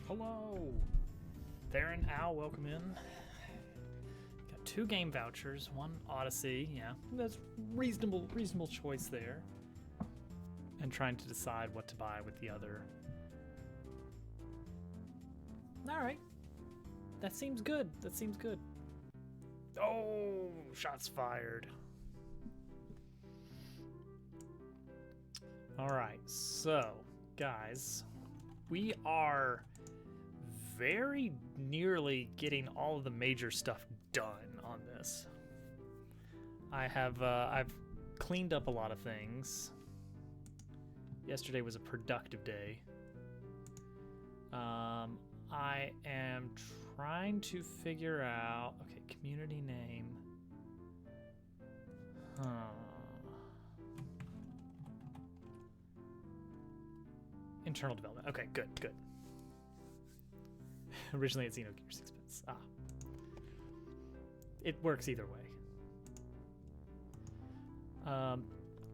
Hello! Theron, Al, welcome in. Got 2 game vouchers, 1 Odyssey, yeah. That's reasonable choice there. And trying to decide what to buy with the other. Alright. That seems good. Oh, shots fired. Alright, so, guys, we are very nearly getting all of the major stuff done on this. I've cleaned up a lot of things. Yesterday was a productive day. I am trying to figure out, okay, community name. Internal development. Okay, good. Originally it's Xenogears Sixpence. It works either way.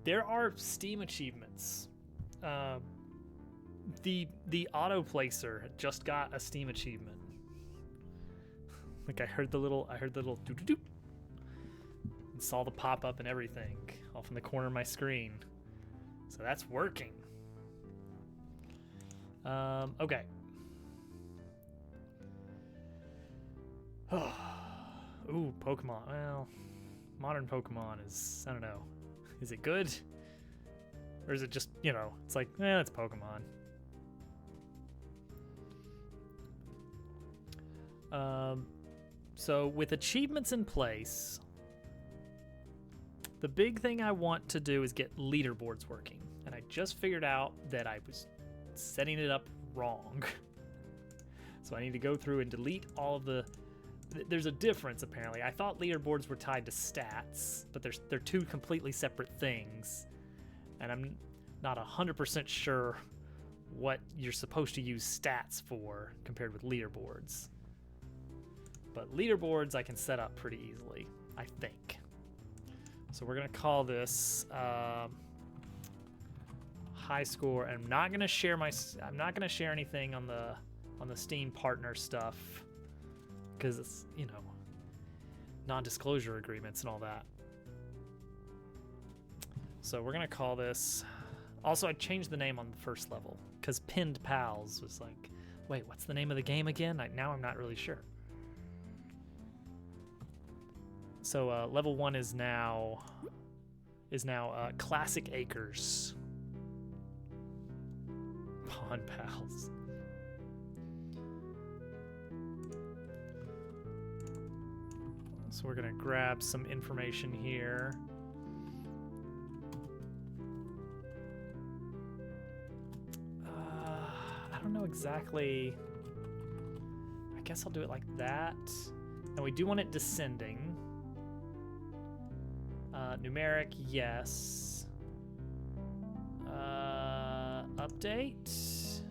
There are Steam achievements. The auto placer just got a Steam achievement. Like I heard the little doo doo doo, and saw the pop up and everything off in the corner of my screen. So that's working. Okay. Ooh, Pokemon. Well, modern Pokemon is, I don't know. Is it good? Or is it just, it's like, it's Pokemon. So with achievements in place, the big thing I want to do is get leaderboards working. And I just figured out that I was setting it up wrong. So I need to go through and delete all of the... There's a difference, apparently. I thought leaderboards were tied to stats, but they're 2 completely separate things. And I'm not 100% sure what you're supposed to use stats for compared with leaderboards. But leaderboards I can set up pretty easily, I think. So we're gonna call this high score, and I'm not gonna share anything on the Steam partner stuff because it's non-disclosure agreements and all that. So we're gonna call this. Also, I changed the name on the first level because Pinned Pals was like, wait, what's the name of the game again? Now I'm not really sure. So level 1 is now Classic Acres. Pawn Pals. So we're gonna grab some information here. I don't know exactly. I guess I'll do it like that. And we do want it descending. Numeric, yes. Update.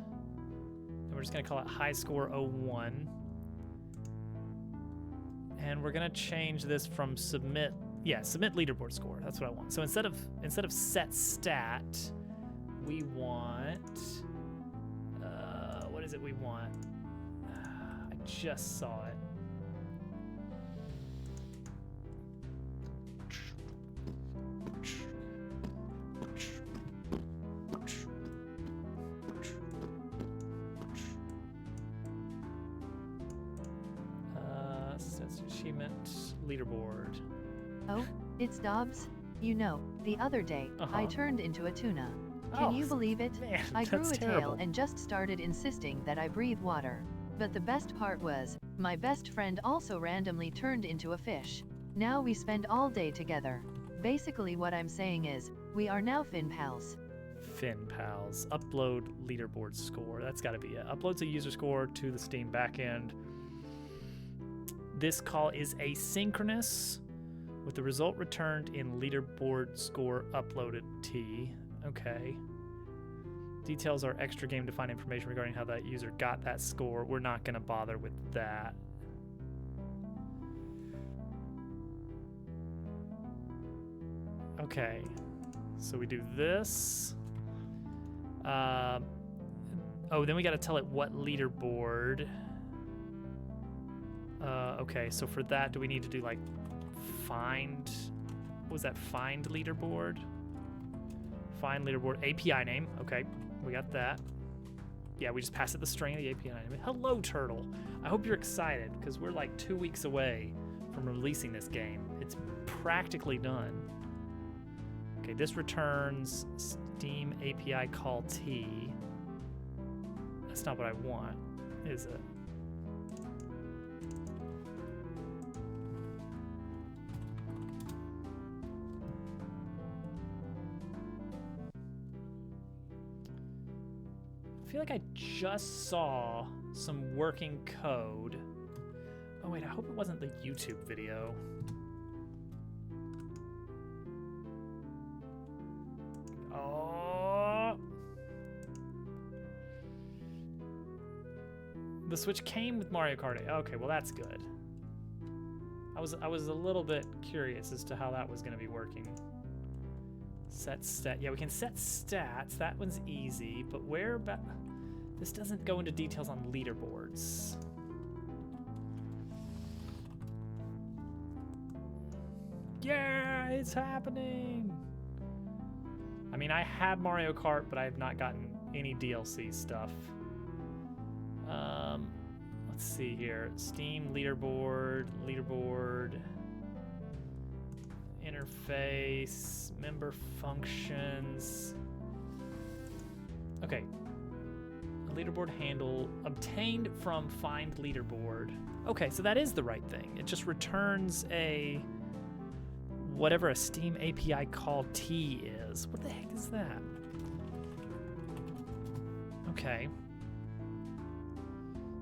And we're just gonna call it high score 01. And we're gonna change this from submit leaderboard score. That's what I want. So instead of set stat, we want what is it we want? I just saw it. Achievement leaderboard. Oh, it's Dobbs. The other day, I turned into a tuna. Can you believe it? Man, I grew a terrible. tail and just started insisting that I breathe water. But the best part was, my best friend also randomly turned into a fish. Now we spend all day together. Basically what I'm saying is, we are now Fin Pals. Fin Pals. Upload leaderboard score. That's got to be it. Uploads a user score to the Steam backend. This call is asynchronous, with the result returned in leaderboard score uploaded T. Okay. Details are extra game defined information regarding how that user got that score. We're not going to bother with that. Okay. So we do this. Oh, then we got to tell it what leaderboard. Okay, so for that, do we need to do like find? What was that? Find leaderboard? Find leaderboard API name. Okay, we got that. Yeah, we just pass it the string of the API name. Hello, Turtle. I hope you're excited because we're like 2 weeks away from releasing this game. It's practically done. Okay, this returns Steam API call T. That's not what I want, is it? I feel like I just saw some working code. Oh wait, I hope it wasn't the YouTube video. Oh. The Switch came with Mario Kart 8. Okay, well that's good. I was a little bit curious as to how that was going to be working. Set stat. Yeah, we can set stats. That one's easy, but where about... This doesn't go into details on leaderboards. Yeah, it's happening! I mean, I have Mario Kart, but I have not gotten any DLC stuff. Let's see here. Steam leaderboard, interface, member functions. Okay. Leaderboard handle obtained from find leaderboard. Okay, so that is the right thing. It just returns a whatever a Steam API call T is. What the heck is that? Okay.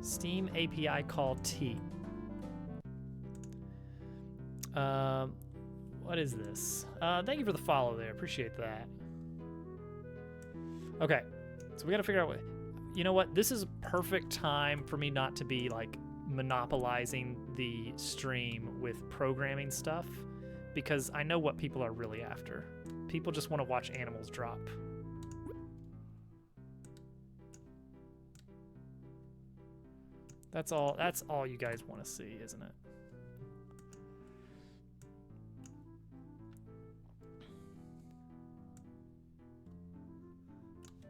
Steam API call T. What is this? Thank you for the follow there. Appreciate that. Okay, so we gotta figure out what... You know what? This is a perfect time for me not to be like monopolizing the stream with programming stuff because I know what people are really after. People just want to watch animals drop. That's all you guys want to see, isn't it?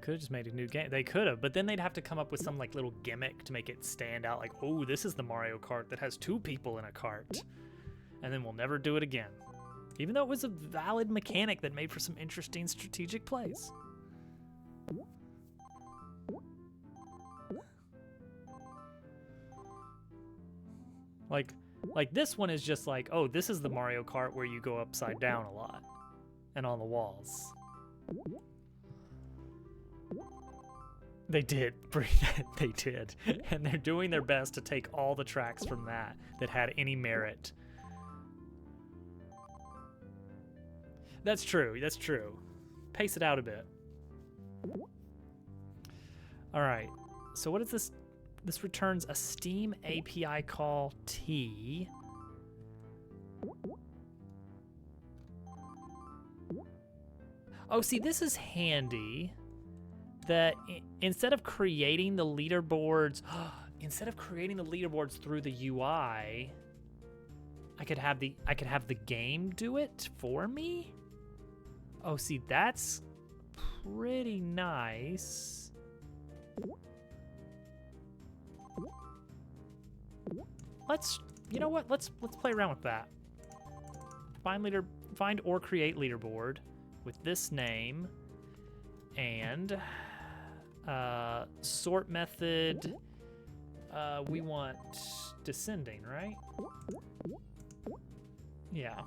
Could have just made a new game. They could have, but then they'd have to come up with some like little gimmick to make it stand out. Like, oh, this is the Mario Kart that has 2 people in a cart. And then we'll never do it again. Even though it was a valid mechanic that made for some interesting strategic plays. Like this one is just like, oh, this is the Mario Kart where you go upside down a lot. And on the walls. They did. They did. And they're doing their best to take all the tracks from that had any merit. That's true. That's true. Pace it out a bit. All right. So what is this? This returns a Steam API call T. Oh, see, this is handy. That instead of creating the leaderboards, through the UI, I could have the game do it for me. Oh, see, that's pretty nice. You know what? Let's play around with that. Find or create leaderboard with this name and sort method. We want descending, right? Yeah.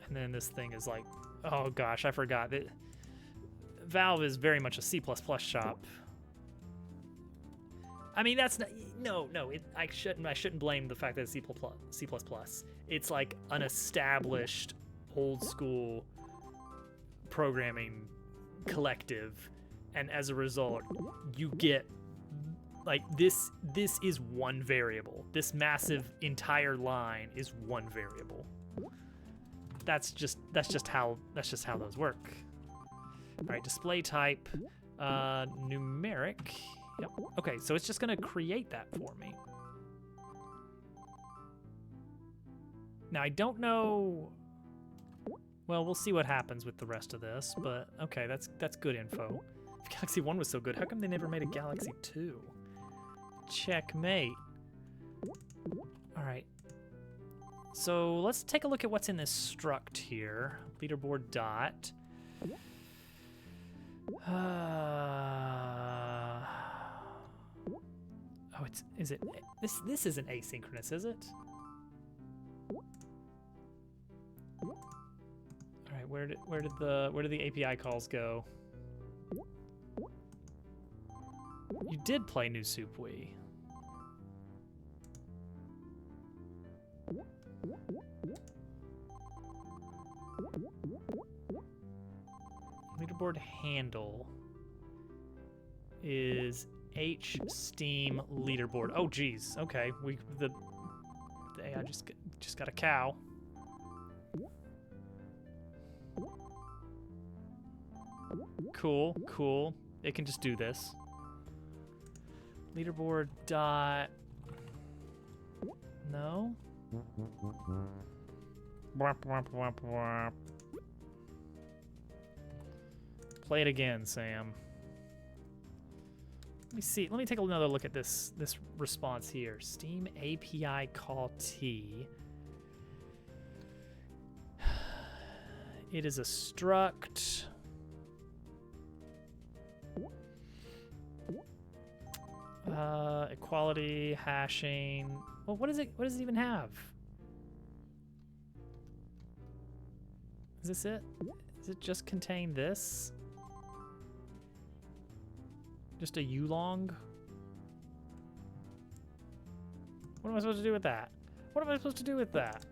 And then this thing is like, oh gosh, I forgot that Valve is very much a C++ shop. I mean, that's not, no. I shouldn't blame the fact that it's C++. It's like an established, old school programming collective, and as a result, you get like this is one variable. This massive entire line is one variable. that's just how those work. All right, display type, numeric. Yep. Okay, so it's just gonna create that for me. Now I don't know. Well, we'll see what happens with the rest of this, but okay, that's good info. If Galaxy 1 was so good, how come they never made a Galaxy 2? Checkmate. All right. So let's take a look at what's in this struct here. Leaderboard dot. Oh, is it this isn't asynchronous, is it? All right, where did the API calls go? You did play New Soup Wii. Leaderboard handle is H Steam leaderboard. Oh geez, okay. The AI just got a cow. Cool. It can just do this. Leaderboard dot. No. Play it again, Sam. Let me see. Let me take another look at this response here. Steam API call T. It is a struct. Equality, hashing. Well, what does it even have? Is this it? Does it just contain this? Just a ulong? What am I supposed to do with that? What am I supposed to do with that?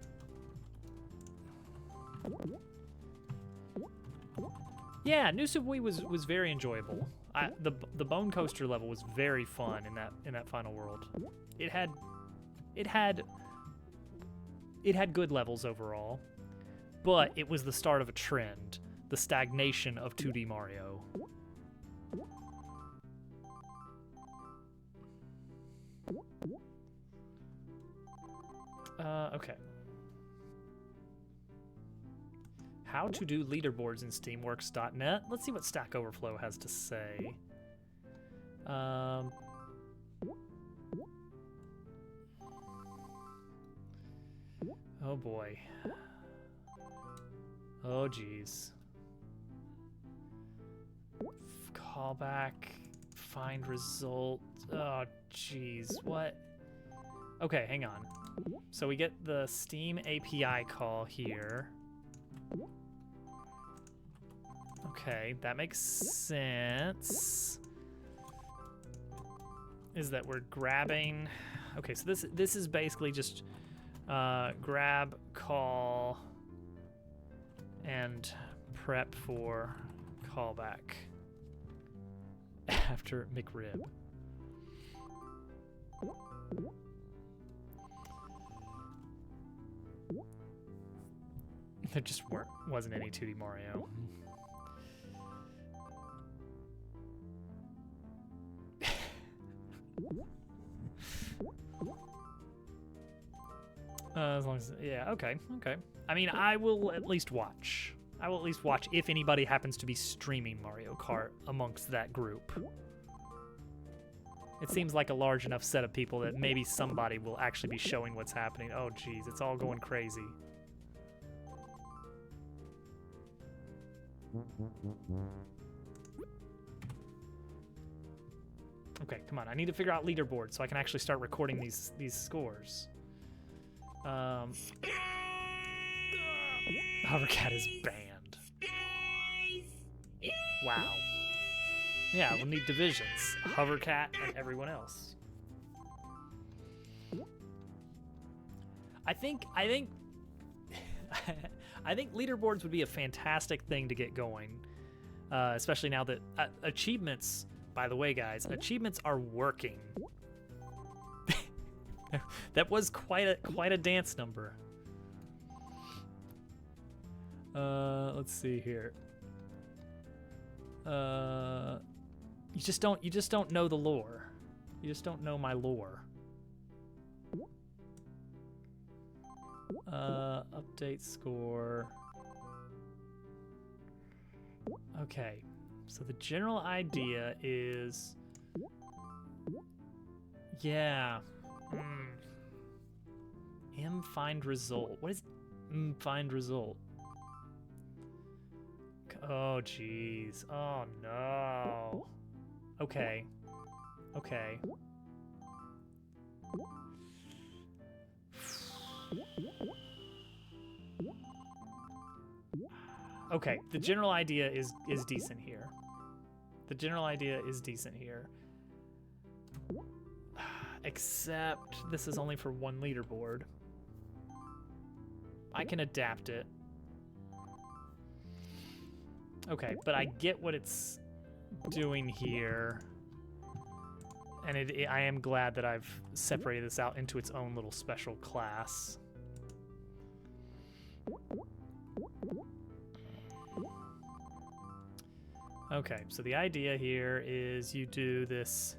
Yeah, New Soup Wii was very enjoyable. The Bone Coaster level was very fun in that final world. It had good levels overall, but it was the start of a trend, the stagnation of 2D Mario. Okay. How to do leaderboards in Steamworks.net. Let's see what Stack Overflow has to say. Oh boy. Oh geez. Callback. Find result. Oh geez. What? Okay, hang on. So we get the Steam API call here. Okay, that makes sense. Is that we're grabbing... Okay, so this is basically just grab, call, and prep for callback after McRib. There just wasn't any 2D Mario. As long as, yeah, okay. I mean, I will at least watch. I will at least watch if anybody happens to be streaming Mario Kart amongst that group. It seems like a large enough set of people that maybe somebody will actually be showing what's happening. Oh, geez, it's all going crazy. Okay, come on. I need to figure out leaderboard so I can actually start recording these scores. Hovercat is banned. Wow. Yeah, we'll need divisions. Hovercat and everyone else. I think leaderboards would be a fantastic thing to get going, especially now that achievements. By the way, guys, achievements are working. That was quite a dance number. Let's see here. You just don't know the lore. You just don't know my lore. Update score. Okay, so the general idea is, yeah. M find result. What is M find result? Oh jeez. Oh no. Okay. Okay. Okay, the general idea is decent here. The general idea is decent here. Except this is only for one leaderboard. I can adapt it. Okay, but I get what it's doing here. And I am glad that I've separated this out into its own little special class. Okay, so the idea here is you do this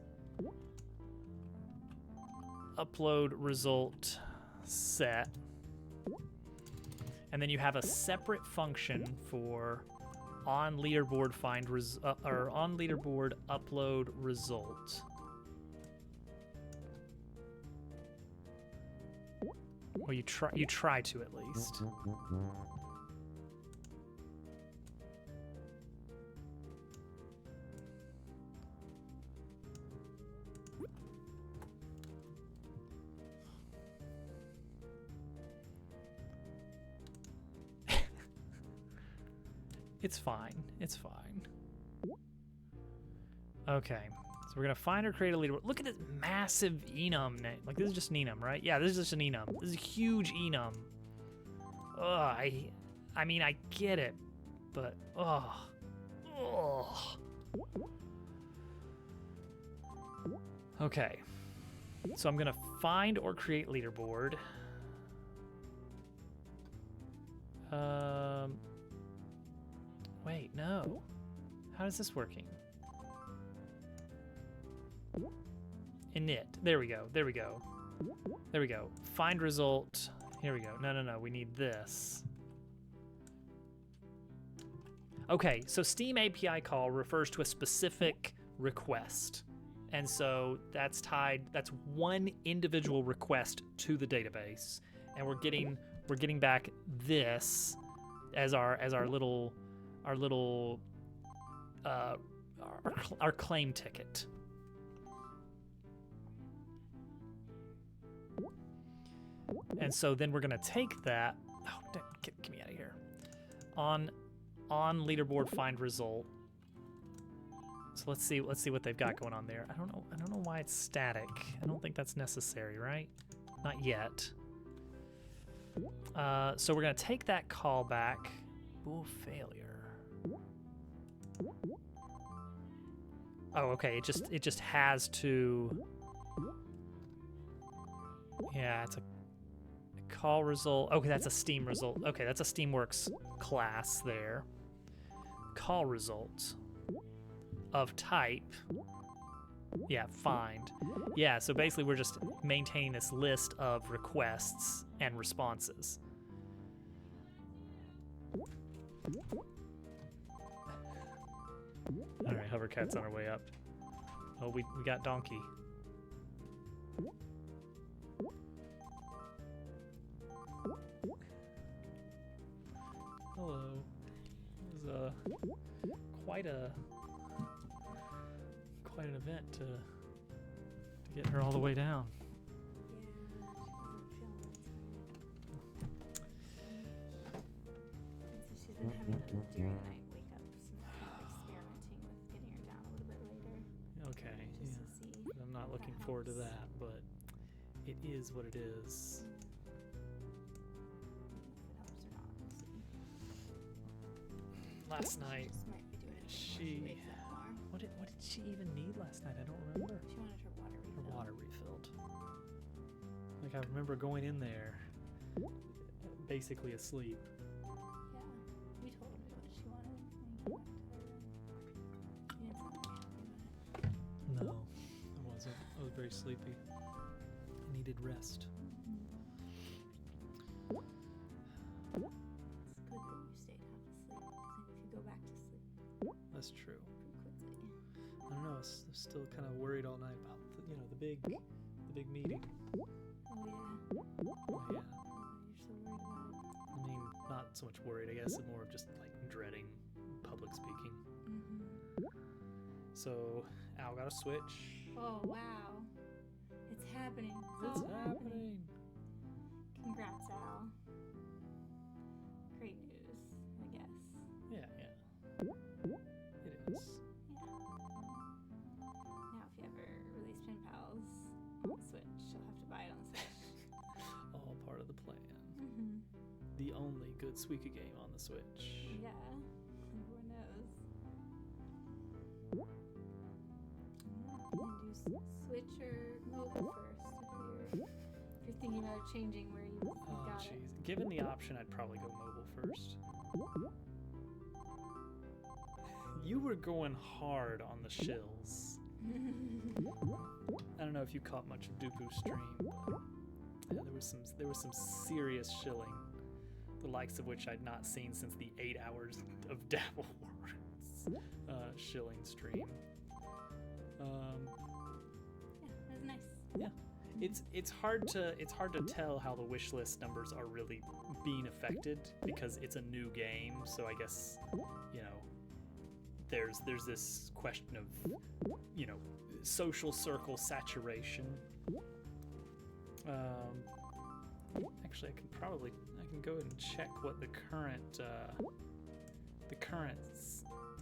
upload result set, and then you have a separate function for on leaderboard or on leaderboard upload result. Well, you try to at least. It's fine. It's fine. Okay. So we're going to find or create a leaderboard. Look at this massive enum name. Like, this is just an enum, right? Yeah, this is just an enum. This is a huge enum. Ugh, I mean, I get it, but ugh. Okay. So I'm going to find or create leaderboard. Wait, no. How is this working? Init. There we go. There we go. There we go. Find result. Here we go. No. We need this. Okay, so Steam API call refers to a specific request. And so that's one individual request to the database. And we're getting back this as our claim ticket. And so then we're gonna take that. Oh, get me out of here. On leaderboard find result. So let's see what they've got going on there. I don't know why it's static. I don't think that's necessary, right? Not yet. So we're gonna take that call back. Ooh, failure. Oh, okay. It just has to. Yeah, it's a call result. Okay, that's a Steam result. Okay, that's a Steamworks class there. Call result of type. Yeah, find. Yeah, so basically we're just maintaining this list of requests and responses. All right, Hovercat's on our way up. Oh, we got Donkey. Hello. It was quite an event to get her all the way down. She's been having to during the night wake up, so I'm kind of experimenting with getting her down a little bit later. Okay, Just yeah. to see. I'm not looking that forward to helps. that, but it is what it is. If it helps or not, we'll see. Last night, Just might be doing it when she wakes up more. what did she even need last night? I don't remember. She wanted her water Her refilled. water refilled. Like, I remember going in there basically asleep. Yeah. very sleepy. I needed rest. It's good that you stayed half asleep, because then if you go back to sleep That's true. pretty quickly. I don't know. I was still kind of worried all night about the big meeting. Oh yeah. Oh, yeah. Oh, you're so worried about it. I mean, not so much worried. I guess it's more of just like dreading public speaking. Mm-hmm. So Al got a Switch. Oh wow. It's happening. It's all happening. Congrats, Al. Great news, I guess. Yeah. It is. Yeah. Now, if you ever release Pen Pals on the Switch, you'll have to buy it on the Switch. All part of the plan. Mm-hmm. The only good Suika game on the Switch. Yeah. Everyone knows. Yeah, you can do Switch or mobile first if you're thinking about changing where you Oh, got it. jeez. Given the option, I'd probably go mobile first. You were going hard on the shills. I don't know if you caught much of Dooku's stream, but yeah, there was some serious shilling, the likes of which I'd not seen since the 8 hours of Dabble Wars shilling stream. Yeah, that's nice. It's hard to tell how the wish list numbers are really being affected because it's a new game. So I guess there's this question of social circle saturation. Actually, I can go ahead and check what the current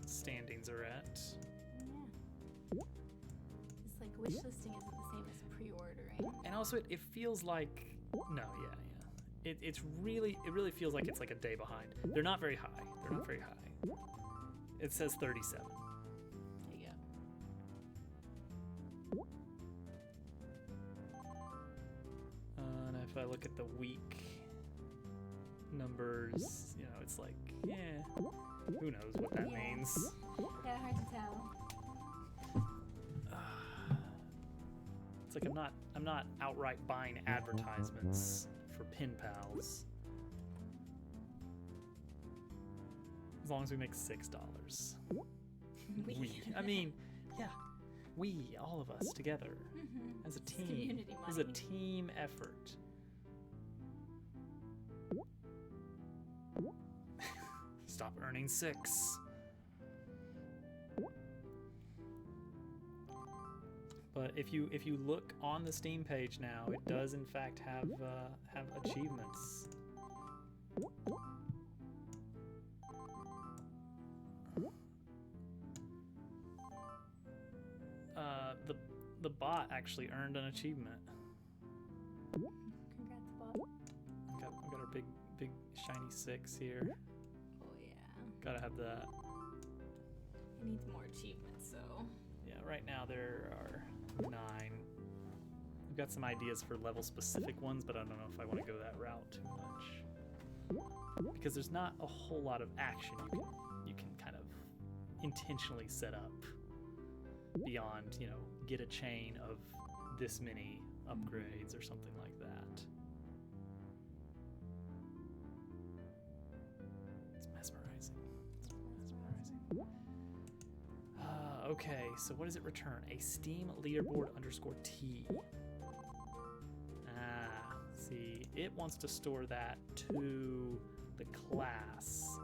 standings are at. Yeah. It's like wish listing isn't the same as pre-ordering. And also, it feels like it really feels like it's like a day behind. They're not very high. It says 37. There you go. And if I look at the week numbers, it's like, who knows what that Yeah. means. Yeah, hard to tell. It's like I'm not outright buying advertisements for Pen Pals. As long as we make $6. I mean, yeah, all of us together Mhm. as a It's team. community It's a money. team effort. Stop earning 6. But if you look on the Steam page now, it does in fact have achievements. The bot actually earned an achievement. Congrats, Bob. We got our big shiny 6 here. Oh yeah. Gotta have that. It needs more achievements, so. Yeah, right now there are 9. I've got some ideas for level specific ones, but I don't know if I want to go that route too much. Because there's not a whole lot of action you can kind of intentionally set up beyond, get a chain of this many upgrades or something like that. It's mesmerizing. Okay, so what does it return? A Steam leaderboard _T. See, it wants to store that to the class,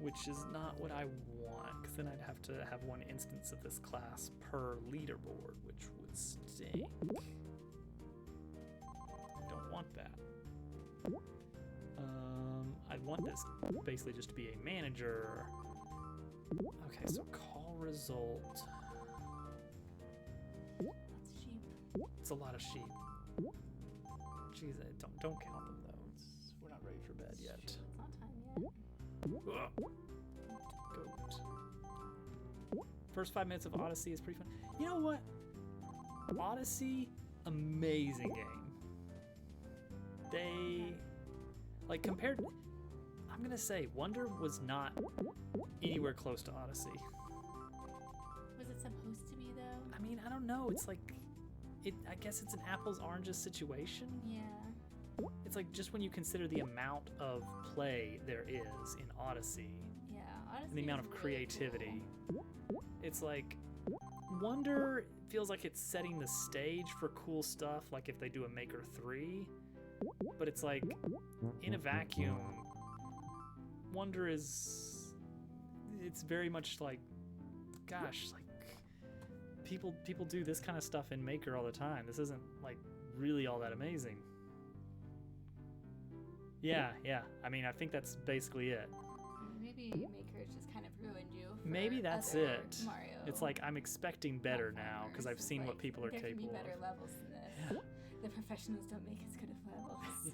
which is not what I want, because then I'd have to have one instance of this class per leaderboard, which would stink. I don't want that. I want this basically just to be a manager. Okay, so call result. That's cheap. It's a lot of sheep. Jeez, don't count them though. We're not ready for bed yet. It's not time yet. Ugh. Goat. First 5 minutes of Odyssey is pretty fun. You know what? Odyssey, amazing game. They, compared, I'm gonna say Wonder was not anywhere close to Odyssey. Was it supposed to be though? I mean, I don't know. It's like I guess it's an apples oranges situation. Yeah. It's like just when you consider the amount of play there is in Odyssey Yeah. Honestly, and the amount of creativity, it's like Wonder feels like it's setting the stage for cool stuff, like if they do a Maker 3, but it's like in a vacuum, Wonder is, it's very much like, gosh, like people do this kind of stuff in Maker all the time. This isn't like really all that amazing. Yeah, I mean, I think that's basically it. Maybe Maker's just kind of ruined you. For Maybe that's other it. Mario It's like I'm expecting better now because I've platformers. seen It's what like, people are there capable can be better of. levels than this. Yeah. The professionals don't make as good of levels.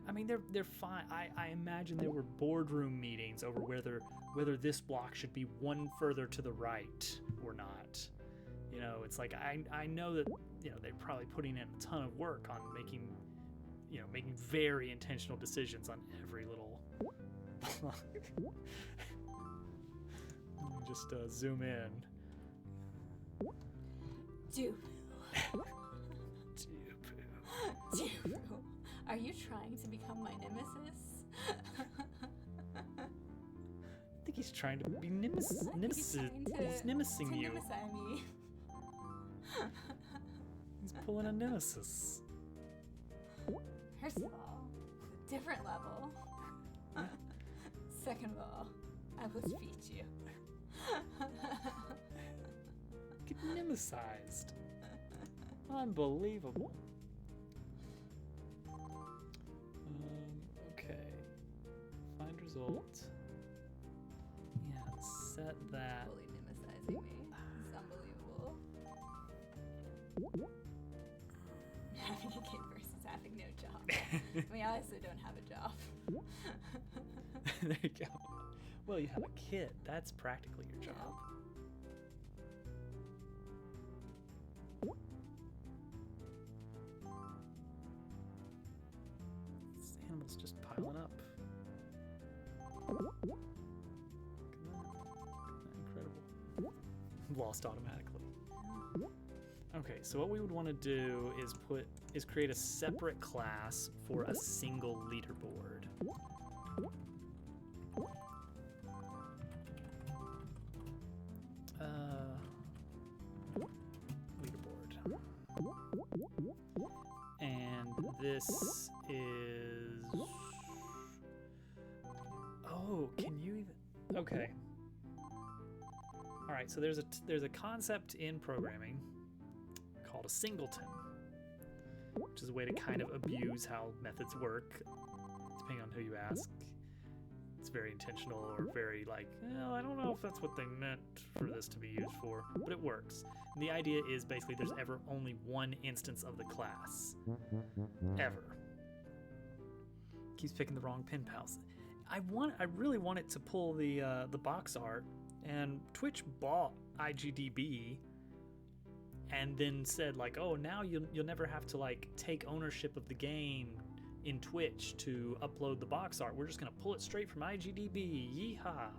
I mean, they're fine. I imagine there were boardroom meetings over whether this block should be one further to the right or not. You know, it's like I know that, you know, they're probably putting in a ton of work on making very intentional decisions on every little block. Just zoom in. Dupe. Dupe. Dupe. Are you trying to become my nemesis? I think he's trying to be nemesis. He's trying He's nemesing you. nemesis me. He's pulling a nemesis. First of all, it's a different level. Second of all, I will defeat you. Get nemesized. Unbelievable. Okay. Find result. Yeah, set that. Fully nemesizing me. It's unbelievable. Having a kid versus having no job. I mean, I also don't have a job. There you go. Well, you have a kid. That's practically your job. This animal's just piling up. Incredible. Lost automatically. Okay, so what we would want to do is create a separate class for a single leaderboard. Leaderboard. And this is... Oh, can you even... Okay. All right, so there's a concept in programming called a singleton, which is a way to kind of abuse how methods work, depending on who you ask. It's very intentional or very like, well, I don't know if that's what they meant for this to be used for, but it works. And the idea is basically there's ever only one instance of the class, ever. Keeps picking the wrong pen pals. I really want it to pull the box art, and Twitch bought IGDB and then said like, oh, now you'll never have to like take ownership of the game in Twitch to upload the box art. We're just gonna pull it straight from IGDB. Yeehaw!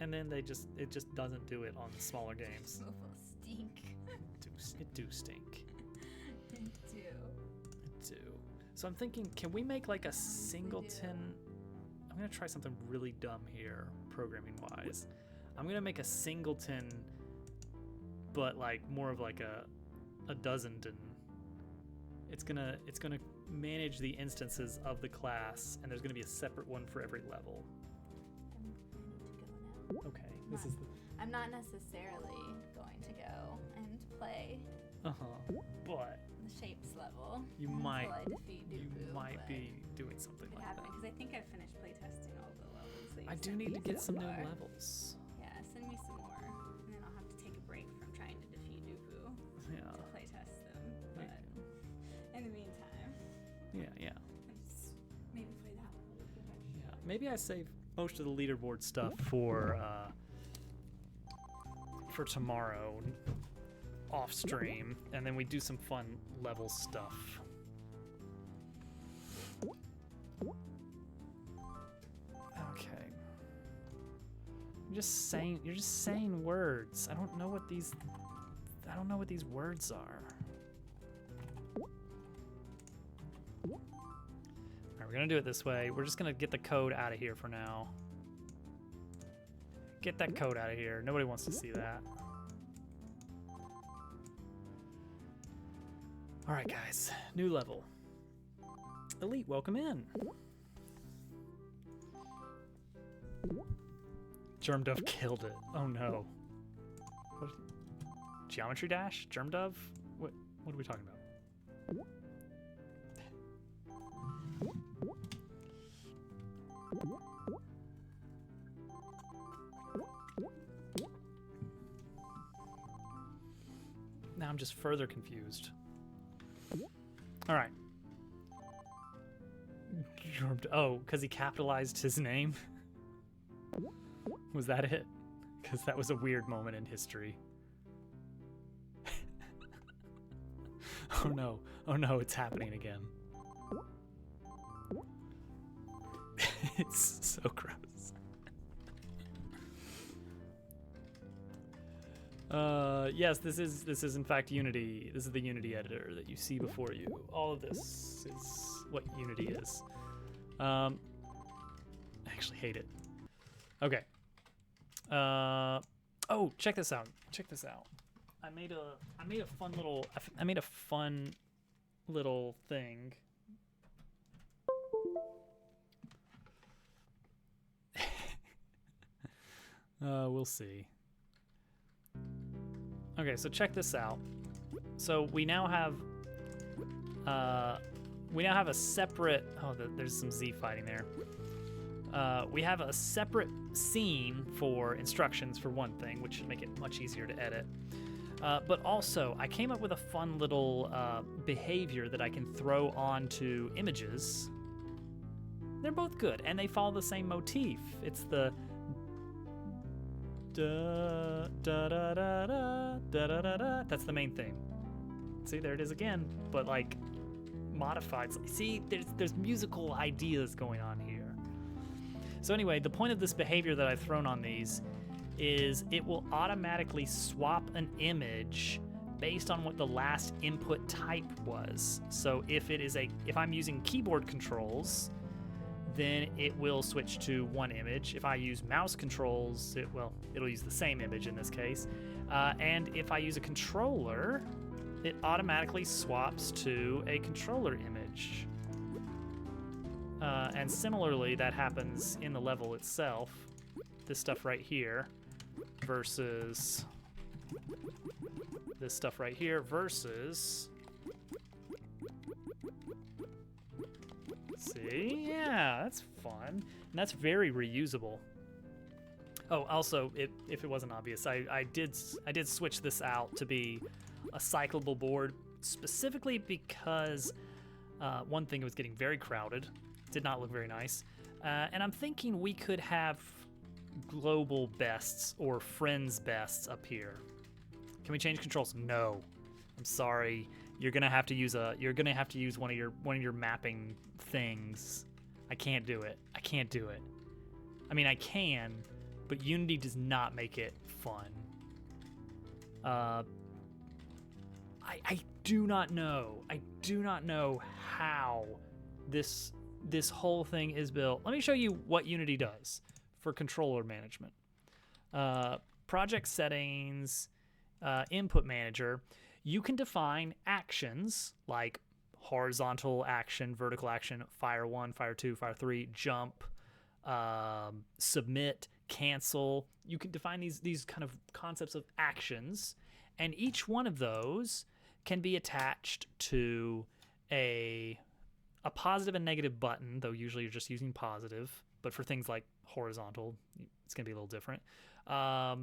And then it just doesn't do it on smaller games. Mofo stink. It do stink. It do. It do. So I'm thinking, can we make like a singleton? I'm gonna try something really dumb here, programming wise. I'm gonna make a singleton, but like more of like a dozenton. It's gonna manage the instances of the class, and there's gonna be a separate one for every level. I need to go now. Okay, this is the. I'm not necessarily going to go and play But the shapes level. you until might I defeat Dooku, might but be doing something it like happened that. because I think I've finished playtesting all the levels. That I you do sent need me to get so some new far. levels. Yeah, send me some more, and then I'll have to take a break from trying to defeat Dooku Yeah. to playtest them. But Okay. in the meantime, Yeah. I just maybe play that one a little bit extra. Yeah. Maybe I save most of the leaderboard stuff for tomorrow off stream, and then we do some fun level stuff. Okay. You're just saying words. I don't know what these I don't know what these words are. All right, we're gonna do it this way. We're just gonna get the code out of here for now. Get that code out of here. Nobody wants to see that. All right, guys, new level. Elite, welcome in. Germ Dove killed it. Oh no. What? Geometry Dash? Germ Dove? What are we talking about? Now I'm just further confused. All right. Oh, because he capitalized his name? Was that it? Because that was a weird moment in history. Oh no. Oh no, it's happening again. It's so gross. Yes, this is in fact Unity. This is the Unity editor that you see before you. All of this is what Unity is. I actually hate it. Okay. Oh, check this out. Check this out. I made a fun little thing. We'll see. Okay, so check this out. So we now have a separate. Oh, there's some Z fighting there. We have a separate scene for instructions for one thing, which should make it much easier to edit. But also, I came up with a fun little behavior that I can throw onto images. They're both good, and they follow the same motif. It's the da da da da da da da da da. That's the main theme. See, there it is again, but like modified. See, there's musical ideas going on here. So anyway, the point of this behavior that I've thrown on these is it will automatically swap an image based on what the last input type was. So if I'm using keyboard controls, then it will switch to one image. If I use mouse controls, it'll use the same image in this case. And if I use a controller, it automatically swaps to a controller image. And similarly, that happens in the level itself. This stuff right here versus this stuff right here versus... See? Yeah, that's fun. And that's very reusable. Oh, also, if it wasn't obvious, I did switch this out to be a cyclable board specifically because one thing, it was getting very crowded. Did not look very nice. And I'm thinking we could have global bests or friends bests up here. Can we change controls? No. I'm sorry. You're gonna have to use one of your mapping things. I can't do it. I mean, I can, but Unity does not make it fun. I do not know how this whole thing is built. Let me show you what Unity does for controller management. Project settings, input manager. You can define actions like horizontal action, vertical action, fire 1, fire 2, fire 3, jump, submit, cancel. You can define these kind of concepts of actions, and each one of those can be attached to a positive and negative button, though usually you're just using positive, but for things like horizontal, it's going to be a little different. How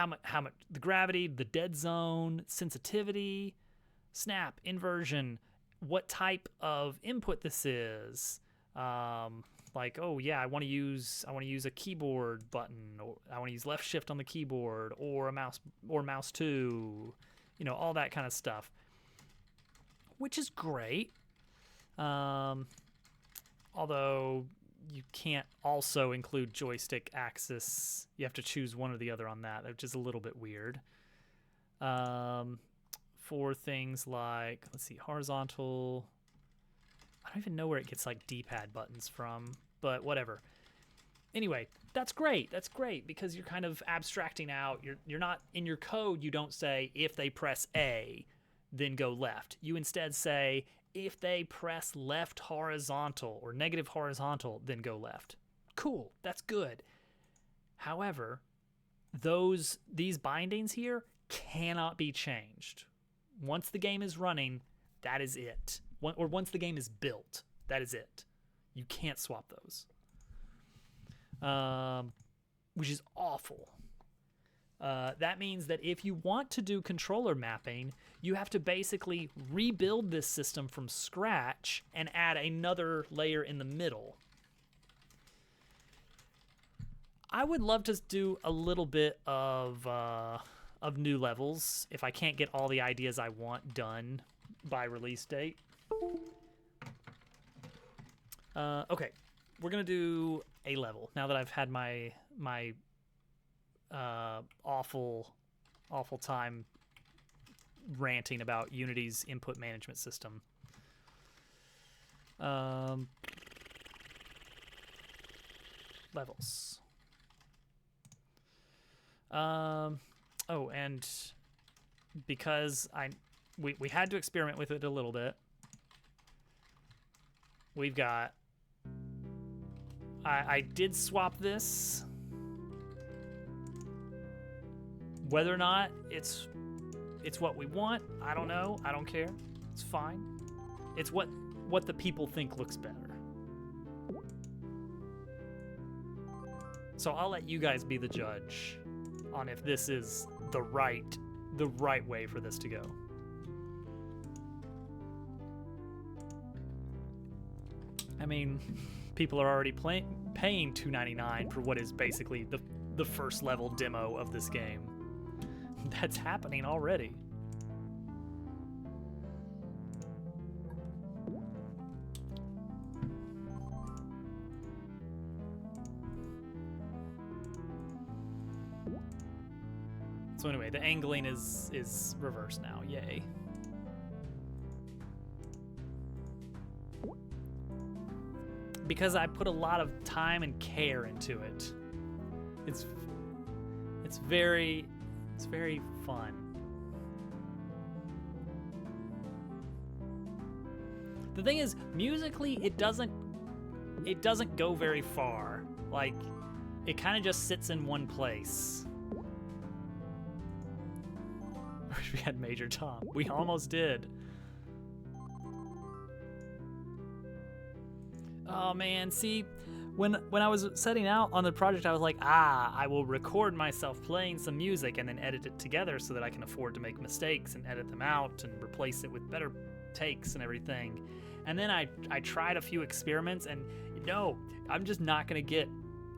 much the gravity, the dead zone, sensitivity, snap, inversion, what type of input this is. Like, oh yeah, I want to use a keyboard button, or I want to use left shift on the keyboard, or a mouse 2, all that kind of stuff, which is great. Although you can't also include joystick axis. You have to choose one or the other on that, which is a little bit weird. For things like, let's see, horizontal. I don't even know where it gets like D-pad buttons from, but whatever. Anyway, that's great. That's great because you're kind of abstracting out. You're not in your code. You don't say if they press A, then go left. You instead say if they press left horizontal or negative horizontal, then go left. Cool. That's good. However, these bindings here cannot be changed. Once the game is running, that is it. Or once the game is built, that is it. You can't swap those. Which is awful. That means that if you want to do controller mapping, you have to basically rebuild this system from scratch and add another layer in the middle. I would love to do a little bit of new levels if I can't get all the ideas I want done by release date. Okay, we're gonna do a level now that I've had my awful time ranting about Unity's input management system. Levels. Oh, and because we had to experiment with it a little bit, we've got, I did swap this. Whether or not it's what we want, I don't know. I don't care. It's fine. It's what the people think looks better. So I'll let you guys be the judge on if this is the right way for this to go. I mean, people are already paying $2.99 for what is basically the first level demo of this game. That's happening already. So anyway, the angling is reversed now. Yay. Because I put a lot of time and care into it. It's very fun. The thing is, musically, it doesn't go very far. Like, it kind of just sits in one place. I wish we had Major Tom. We almost did. Oh man, see, when I was setting out on the project, I was like, I will record myself playing some music and then edit it together so that I can afford to make mistakes and edit them out and replace it with better takes and everything. And then I tried a few experiments, and no, I'm just not gonna get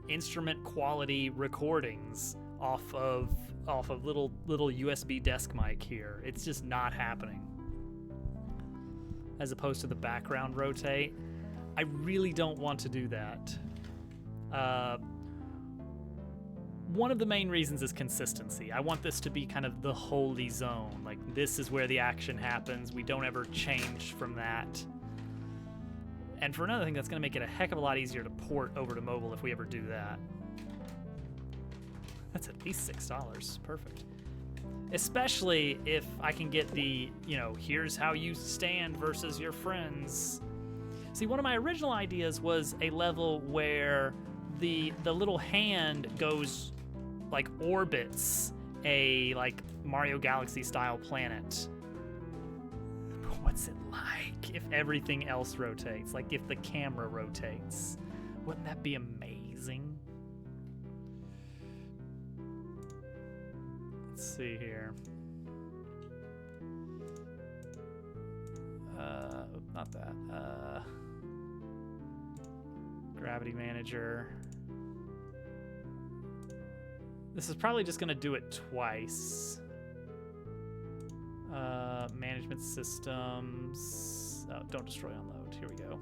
instrument quality recordings off of little USB desk mic here. It's just not happening. As opposed to the background rotate. I really don't want to do that. One of the main reasons is consistency. I want this to be kind of the holy zone. Like, this is where the action happens. We don't ever change from that. And for another thing, that's going to make it a heck of a lot easier to port over to mobile if we ever do that. That's at least $6. Perfect. Especially if I can get the, here's how you stand versus your friends. See, one of my original ideas was a level where the little hand goes, like, orbits a, like, Mario Galaxy style planet. But what's it like if everything else rotates? Like, if the camera rotates? Wouldn't that be amazing? Let's see here. Not that. Gravity Manager. This is probably just gonna do it twice. Management systems. Oh, don't destroy unload. Here we go.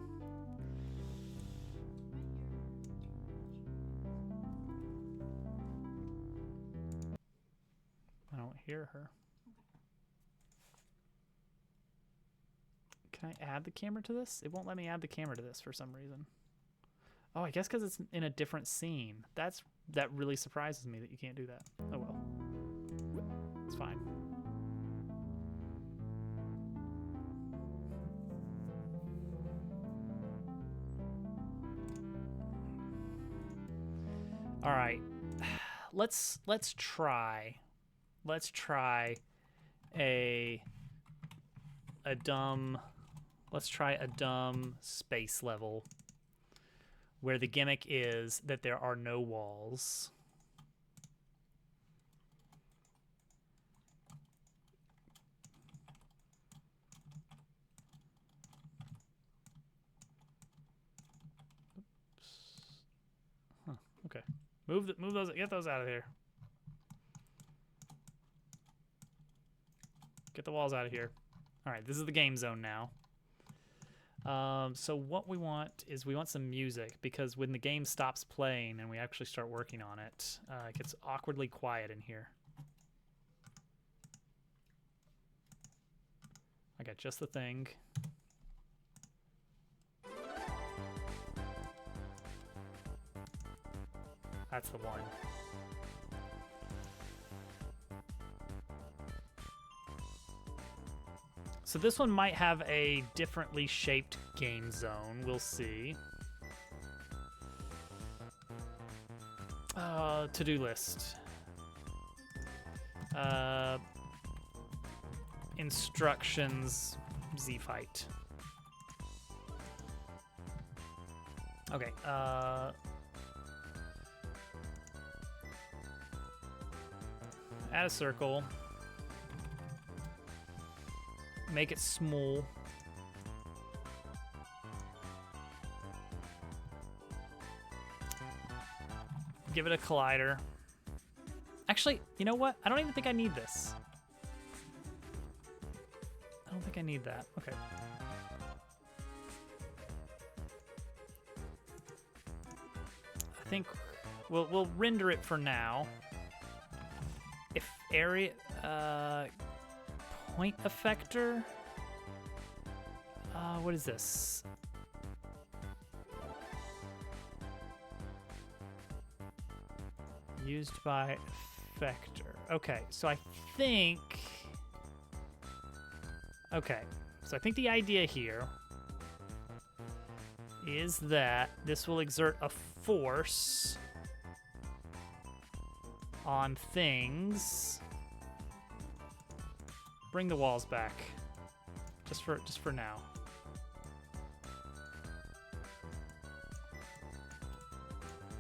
I don't hear her. Can I add the camera to this? It won't let me add the camera to this for some reason. Oh, I guess because it's in a different scene. That really surprises me that you can't do that. Oh well. It's fine. All right. Let's try a dumb space level where the gimmick is that there are no walls. Oops. Huh, okay. Move those, get those out of here. Get the walls out of here. All right, this is the game zone now. So what we want is we want some music, because when the game stops playing and we actually start working on it, it gets awkwardly quiet in here. I got just the thing. That's the one. So this one might have a differently shaped game zone. We'll see. To-do list. Instructions, Z-Fight. Okay, add a circle. Make it small. Give it a collider. Actually, you know what? I don't even think I need this. I don't think I need that. Okay. I think we'll render it for now. If area point effector. What is this? Used by effector. Okay, so I think. Okay, so I think the idea here is that this will exert a force on things. Bring the walls back, just for now.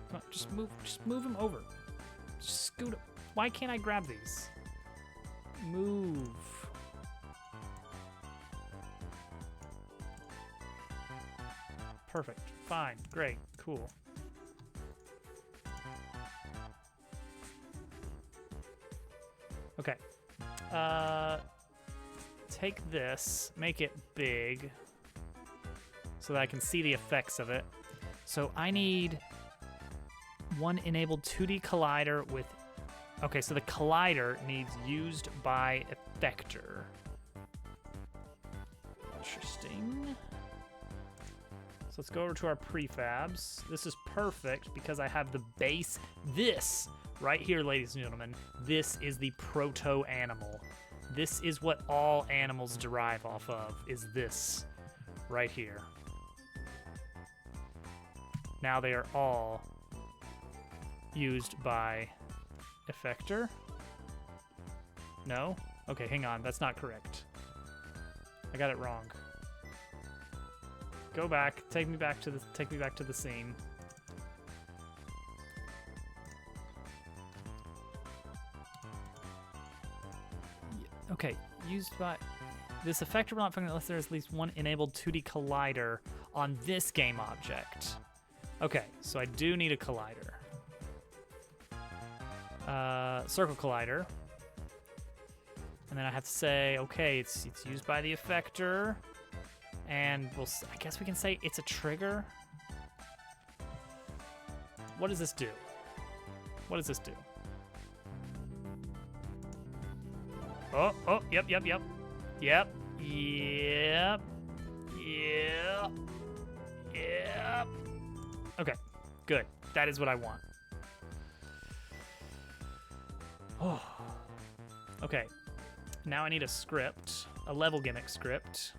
Come on, just move him over. Just scoot. Why can't I grab these? Move. Perfect. Fine. Great. Cool. Okay. Take this, make it big so that I can see the effects of it. So I need one enabled 2D collider with... Okay, so the collider needs used by effector. Interesting. So let's go over to our prefabs. This is perfect because I have the base. This right here, ladies and gentlemen, this is the proto-animal. This is what all animals derive off of, is this right here. Now they are all used by effector. No? Okay, hang on, that's not correct. I got it wrong. Go back, take me back to the scene. Okay, used by... This effector will not function unless there is at least one enabled 2D collider on this game object. Okay, so I do need a collider. Circle collider. And then I have to say, okay, it's used by the effector. And I guess we can say it's a trigger. What does this do? What does this do? Oh, yep. Yep. Yep. Okay, good. That is what I want. Oh. Okay. Now I need a script, a level gimmick script.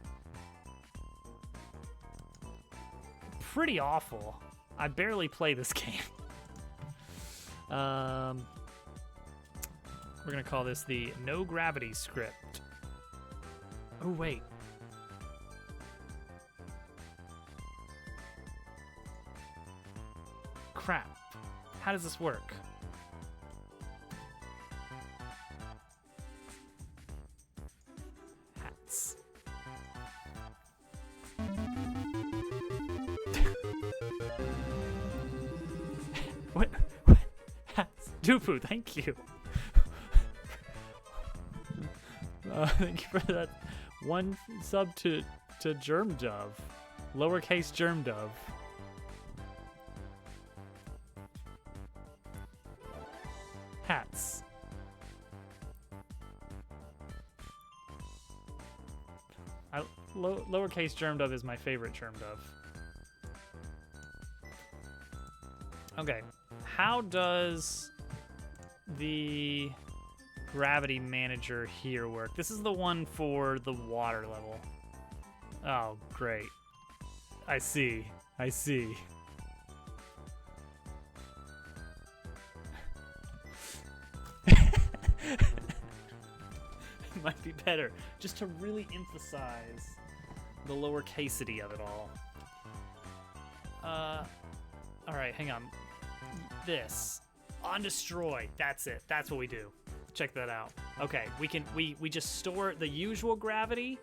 Pretty awful. I barely play this game. We're gonna call this the no gravity script. Oh wait. Crap. How does this work? Hats. What? Hats. Dupu, thank you. Thank you for that one sub to Germ Dove. Lowercase Germ Dove. Hats. Lowercase Germ Dove is my favorite Germ Dove. Okay, how does the gravity manager here work? This is the one for the water level. Oh, great. I see. I see. It might be better just to really emphasize the lowercaseity of it all. All right, hang on. This on destroy. That's it. That's what we do. Check that out. Okay, we just store the usual gravity,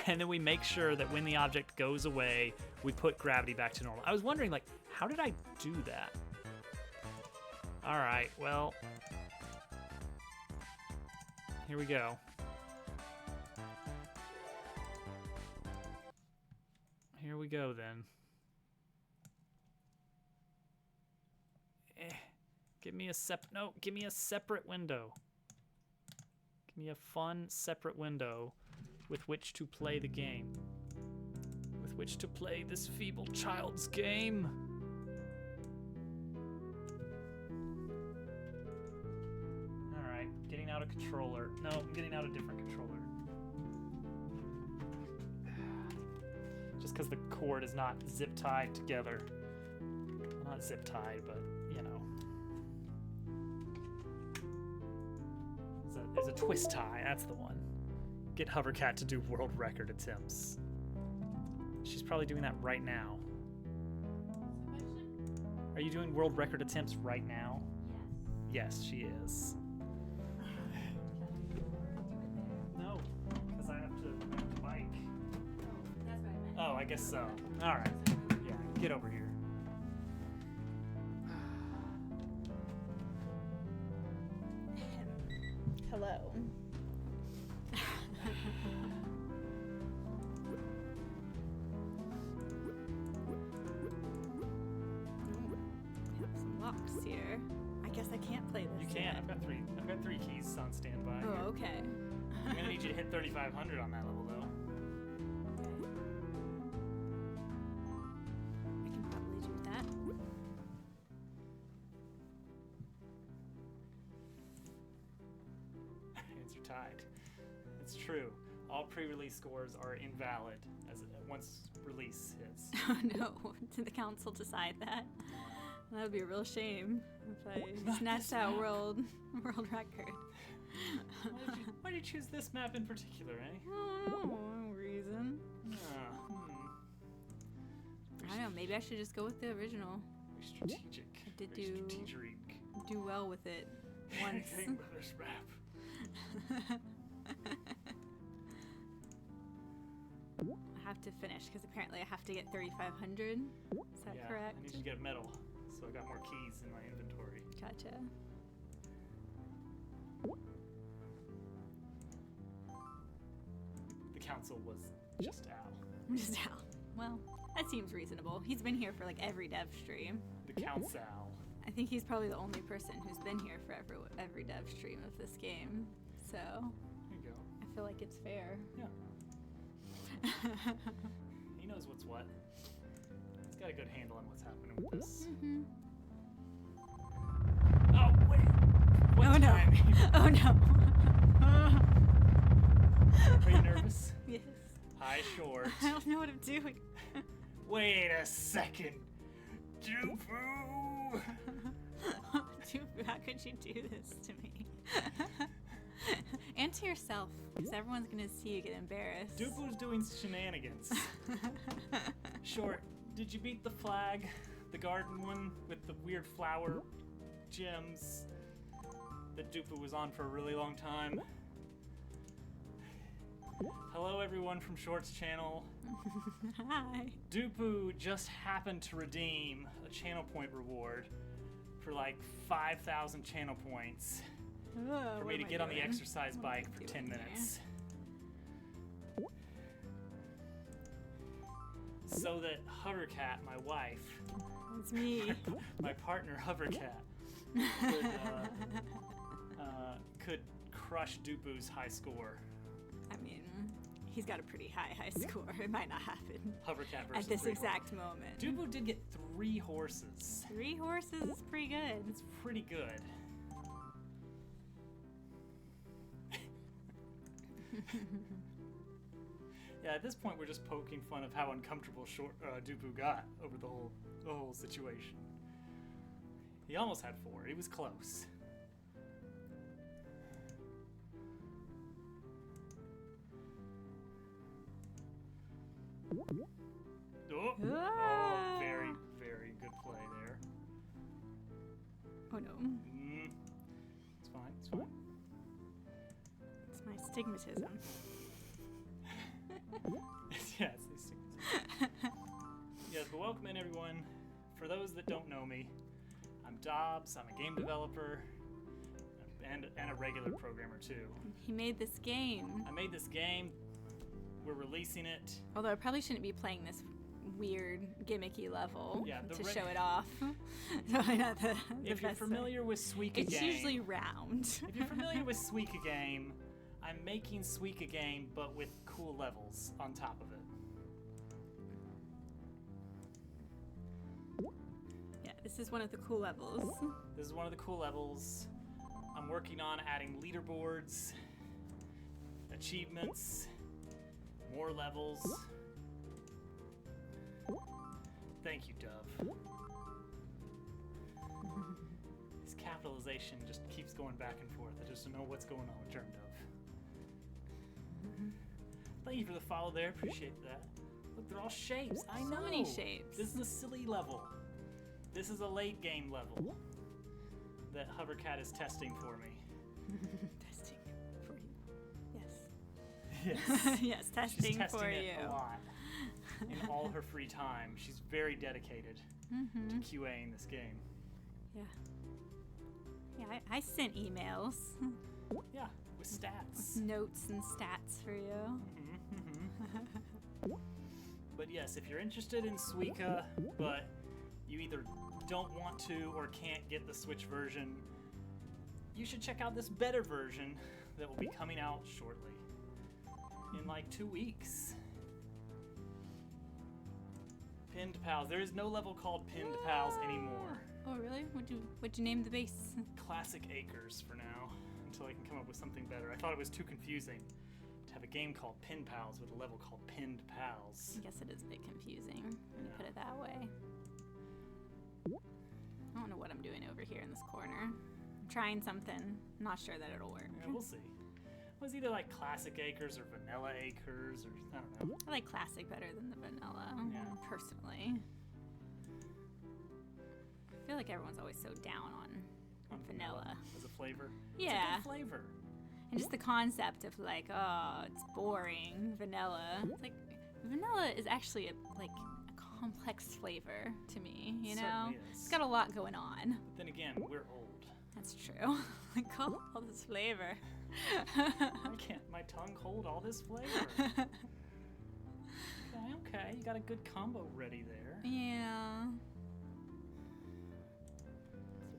and then we make sure that when the object goes away, we put gravity back to normal. I was wondering, like, how did I do that? All right, well, here we go. Here we go then. Give me a give me a separate window. Give me a fun separate window with which to play the game. With which to play this feeble child's game. All right, getting out a controller. No, I'm getting out a different controller. Just because the cord is not zip tied together. Well, not zip tied, but you know. There's a twist tie, that's the one. Get Hovercat to do world record attempts. She's probably doing that right now. Are you doing world record attempts right now? Yes. Yes, she is. No, because I have to bike. That's what I meant. Oh, I guess so. All right. Yeah, get over here. Hello. Some locks here. I guess I can't play this. You can. yet. I've got three keys on standby. Oh, here. okay. I'm gonna need you to hit 3,500 on that level, though. I can probably do that. Hands are tied. It's true. All pre-release scores are invalid once release hits. Oh no, did the council decide that? That would be a real shame if I snatched that world record. Why did you choose this map in particular, eh? No reason. I don't know, maybe I should just go with the original. Very strategic. I did Very do- strategic. Do well with it once. Anything but this map. I have to finish because apparently I have to get 3,500. Is that Yeah, correct? I need you to get a medal, so I got more keys in my inventory. Gotcha. The council was just Al. Just Al. Well, that seems reasonable. He's been here for like every dev stream. The council. I think he's probably the only person who's been here for every dev stream of this game. So There you go. I feel like it's fair. Yeah. He knows what's what. He's got a good handle on what's happening with this. Mm-hmm. Oh, wait. What Oh no. timing? Oh no. Are you nervous? Yes. Hi, Short. I don't know what I'm doing. Wait a second. Dupu! Dude, how could you do this to me? And to yourself, because everyone's gonna see you get embarrassed. Dupu's doing shenanigans. Short, did you beat the flag? The garden one with the weird flower gems that Dupu was on for a really long time? Hello everyone from Short's channel. Hi. Dupu just happened to redeem a channel point reward for like 5,000 channel points Oh, for what me to am I get on the doing? exercise What am I bike for 10 doing here? minutes. So that Hovercat, my wife, It's me. my partner Hovercat, could crush Dupu's high score. I mean, he's got a pretty high score. It might not happen Hovercat versus at this 3 exact moment. horses. Dupu did get 3 horses. 3 horses is pretty good. It's pretty good. Yeah, at this point we're just poking fun of how uncomfortable Dupu got over the whole situation. He almost had 4. He was close. Oh, Ah. very, very good play there. Oh no, It's fine, it's fine. it's my stigmatism. Yeah, it's these things. Yes, but welcome in everyone. For those that don't know me, I'm Dobbs. I'm a game developer and a regular programmer too. He made this game. I made this game. We're releasing it. Although I probably shouldn't be playing this weird, gimmicky level Yeah, the to re- show it off. Probably not the If you're best way. familiar with Suika It's Game, usually round. if you're familiar with Suika Game, I'm making Suika Game but with cool levels on top of it. Yeah, this is one of the cool levels. This is one of the cool levels. I'm working on adding leaderboards, achievements, more levels. Thank you, Dove. His capitalization just keeps going back and forth. I just don't know what's going on with Germ Dove. Thank you for the follow there. Appreciate that. Look, they're all shapes. I know. So many shapes. This is a silly level. This is a late game level that Hovercat is testing for me. Testing for you. Yes. Yes, She's testing testing for it you. a lot in all her free time. She's very dedicated to QAing this game. Yeah. Yeah, I sent emails, Yeah, with stats. notes and stats for you. But yes, if you're interested in Suika, but you either don't want to or can't get the Switch version, you should check out this better version that will be coming out shortly. In like 2 weeks. Pinned Pals. There is no level called Pinned Pals anymore. Oh, really? What'd you name the base? Classic Acres for now, until I can come up with something better. I thought it was too confusing to have a game called Pin Pals with a level called Pinned Pals. I guess it is a bit confusing when you Yeah. put it that way. I don't know what I'm doing over here in this corner. I'm trying something. I'm not sure that it'll work. Yeah, we'll see. It was either like Classic Acres or Vanilla Acres or I don't know. I like classic better than the vanilla, Yeah. personally. I feel like everyone's always so down on vanilla. as a flavor. Yeah. It's a good flavor. And just the concept of like, oh, it's boring, vanilla. It's like, vanilla is actually a complex flavor to me, you know? Certainly is. It's got a lot going on. But then again, we're old. That's true. Like, all this flavor. I can't. My tongue hold all this flavor. Okay. You got a good combo ready there. Yeah.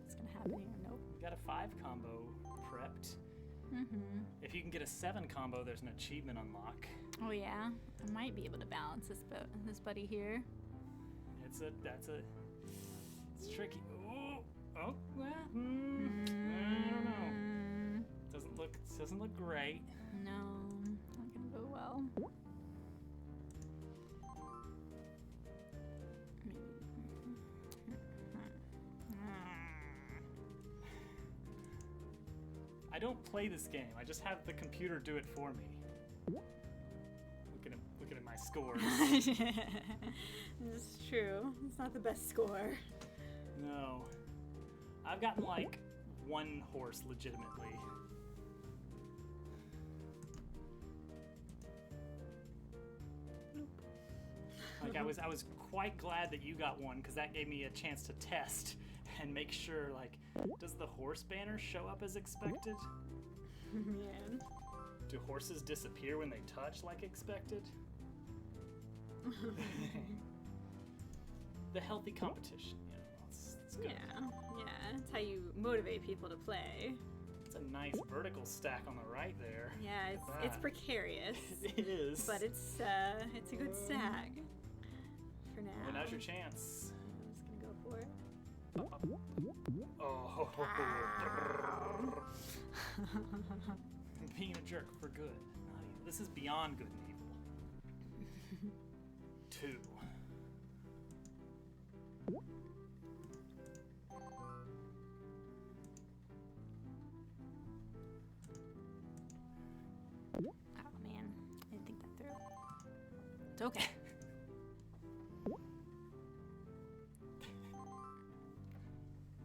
What's gonna happen here? Nope. You got a 5 combo prepped. If you can get a 7 combo, there's an achievement unlock. Oh yeah, I might be able to balance this buddy here. It's tricky. Ooh. Oh, well, I don't know. Doesn't look great. No, not gonna go well. I don't play this game. I just have the computer do it for me. Looking at my scores. This is true. It's not the best score. No. I've gotten like 1 horse legitimately. Like I was quite glad that you got 1 because that gave me a chance to test and make sure, like, does the horse banner show up as expected? Man. Do horses disappear when they touch like expected? The healthy competition, you know, it's good. Yeah, that's how you motivate people to play. It's a nice vertical stack on the right there. Yeah, it's precarious. It is. But it's a good stack for now. And now's your chance. I'm just gonna go for it. Oh, being a jerk for good. This is beyond good and evil. 2. Oh man, I didn't think that through. It's okay.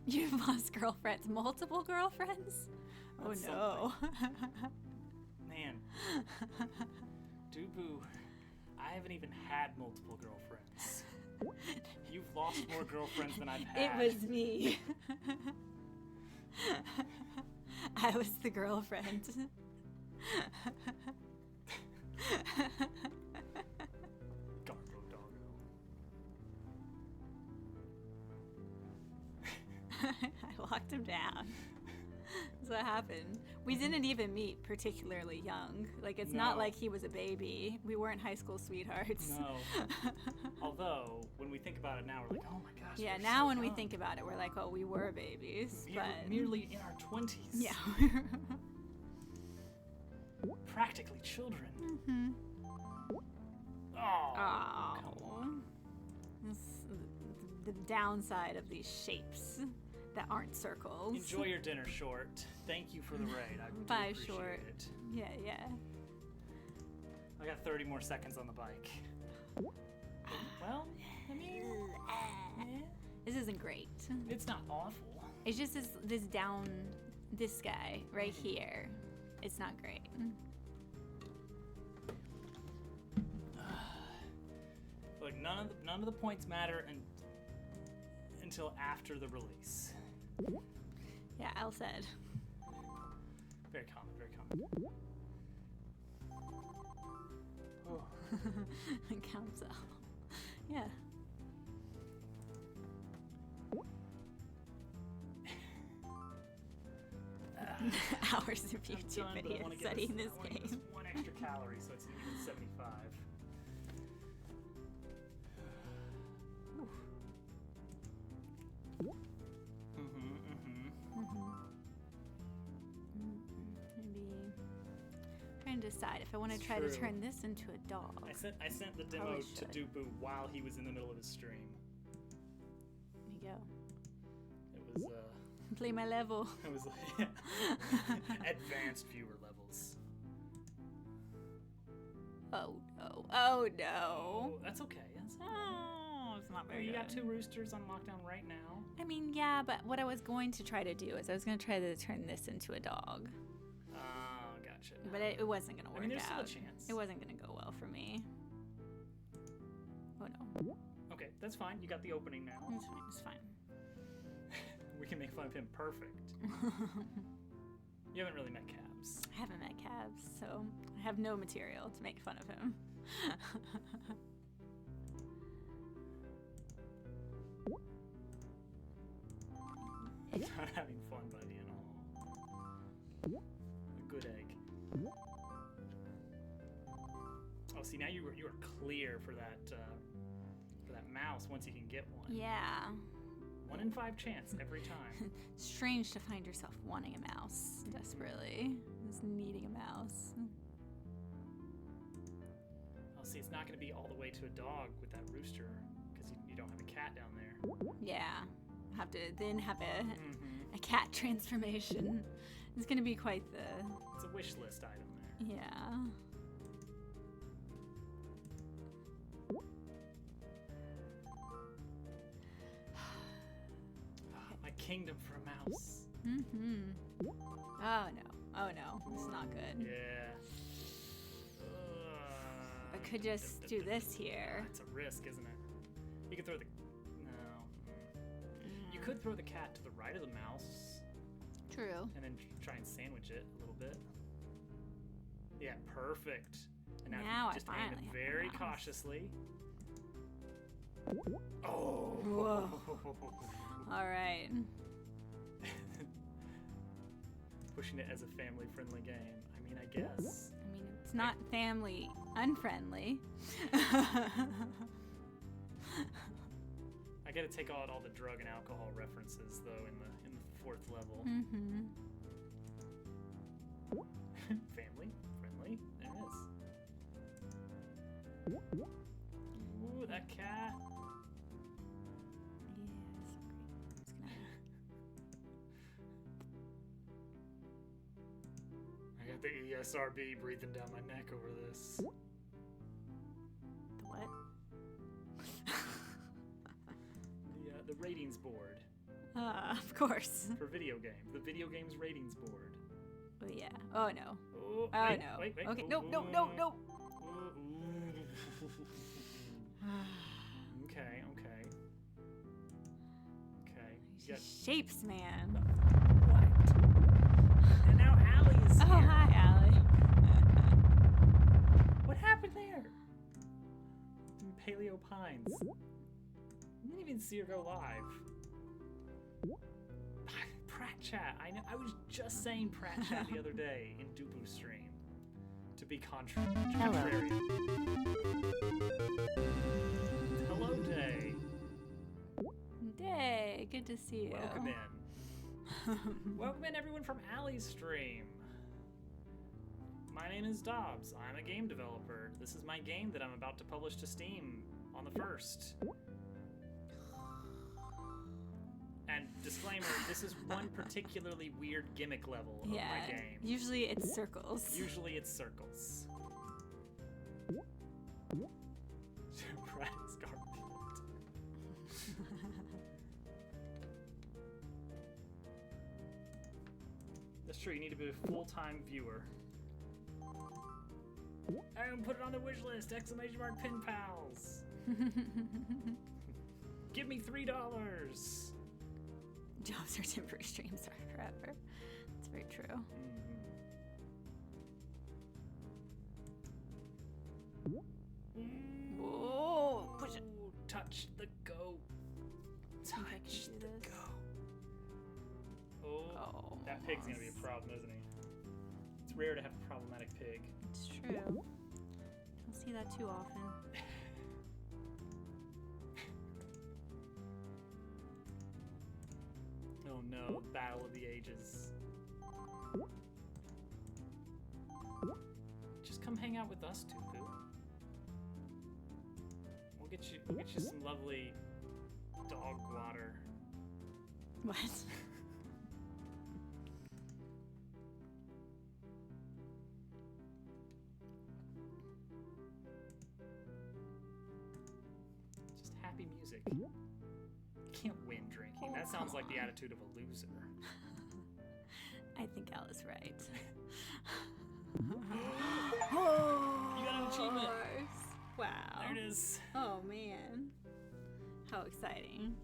You've lost girlfriends, multiple girlfriends? That's Oh no. Man, Dubu, I haven't even had multiple girlfriends. You've lost more girlfriends than I've had. It was me. I was the girlfriend. Garbo doggo. I locked him down. That's what happened. We didn't even meet particularly young. Like, it's not No. like he was a baby. We weren't high school sweethearts. No. Although, when we think about it now, we're like, oh my gosh. Yeah, we're now so when we young. think about it, we're like, oh, we were babies. We were But merely in our 20s. yeah. Practically children. Mm-hmm. Oh, Oh. come on. The downside of these shapes that aren't circles. Enjoy your dinner, Short. Thank you for the raid. I do Bye, appreciate Short. it. Yeah, yeah. I got 30 more seconds on the bike. Well, I mean, This isn't great. it's not awful. It's just this guy right here. It's not great. Look, none of the points matter until after the release. Yeah, Al said. Very common, very common. Oh. Counts out. Yeah. Hours of I'm YouTube done, but I wanna videos get studying this I wanna get game. one extra calorie, so it's an even 75. Maybe trying to decide if I want to It's try to true. turn this into a dog. I sent the demo Probably to should. Dubu while he was in the middle of his stream. There you It was go. Play my level. it was advanced viewer levels. Oh no. Oh no. Oh, that's okay. That's Oh, it's not Oh, very you good. got 2 roosters on lockdown right now. I mean, yeah, but what I was going to try to do is I was going to try to turn this into a dog. Oh, gotcha. But it wasn't going to I work mean, there's out. still a chance. It wasn't going to go well for me. Oh no. Okay, that's fine. You got the opening now. It's fine. It's fine. We can make fun of him. Perfect. You haven't really met Cabs. I haven't met Cabs, so I have no material to make fun of him. Not having fun, buddy, at all. good egg. Oh, see, now you are clear for that mouse once you can get one. Yeah. 1 in 5 chance every time. Strange to find yourself wanting a mouse desperately. Just needing a mouse. Oh, see, it's not going to be all the way to a dog with that rooster because you don't have a cat down there. Yeah. Have to then have a Mm-hmm. cat transformation. It's gonna be quite the. It's a wish list item there. Yeah. My kingdom for a mouse. Mm-hmm. Oh no. Oh no. This is not good. Yeah. I could just do this here. It's a risk, isn't it? You could throw the... No. You could throw the cat to the right of the mouse True. and then try and sandwich it a little bit. Yeah, perfect. And now, Now you I just aim finally it have the very mouse. cautiously. Oh! Whoa. All right. Pushing it as a family-friendly game. I mean, I guess. I mean, it's not family unfriendly. I gotta take out all the drug and alcohol references though in the 4th level. Mm-hmm. Family friendly. There it is. Ooh, that cat. I got the ESRB breathing down my neck over this. The what? The ratings board Of course. for video games. The video games ratings board. Oh yeah. Oh no. Oh, Oh wait, no. Wait. Okay. Ooh, No. No. No. No. Okay. You got- Shapes, man. What? And now Allie is Oh, here. hi, Allie. What happened there? In Paleo Pines. I didn't even see her go live. Prat Chat. I know. I was just saying Prat Chat the other day in Dubu's stream. To be contrary. Hello, Day. Day. Good to see you. Welcome in. Welcome in, everyone, from Allie's stream. My name is Dobbs. I'm a game developer. This is my game that I'm about to publish to Steam on the 1st. And disclaimer, this is one particularly weird gimmick level of Yeah. my game. Usually it's circles. Usually it's circles. Brad's Garfield. That's true, you need to be a full-time viewer. And put it on the wish list! Exclamation mark pin pals! Give me $3! Jobs are temporary, streams are forever. That's very true. Whoa! Push it. Touch the goat. think I can Touch do the this. goat. Oh, that pig's gonna be a almost. problem, isn't he? It's rare to have a problematic pig. It's true. Don't see that too often. Oh no, Battle of the Ages. Just come hang out with us, Tupu. We'll get you some lovely dog water. What? Just happy music. You can't win drinking. That sounds like the attitude of a loser. I think Alice right. You got an achievement. Wow. There it is. Oh man. How exciting.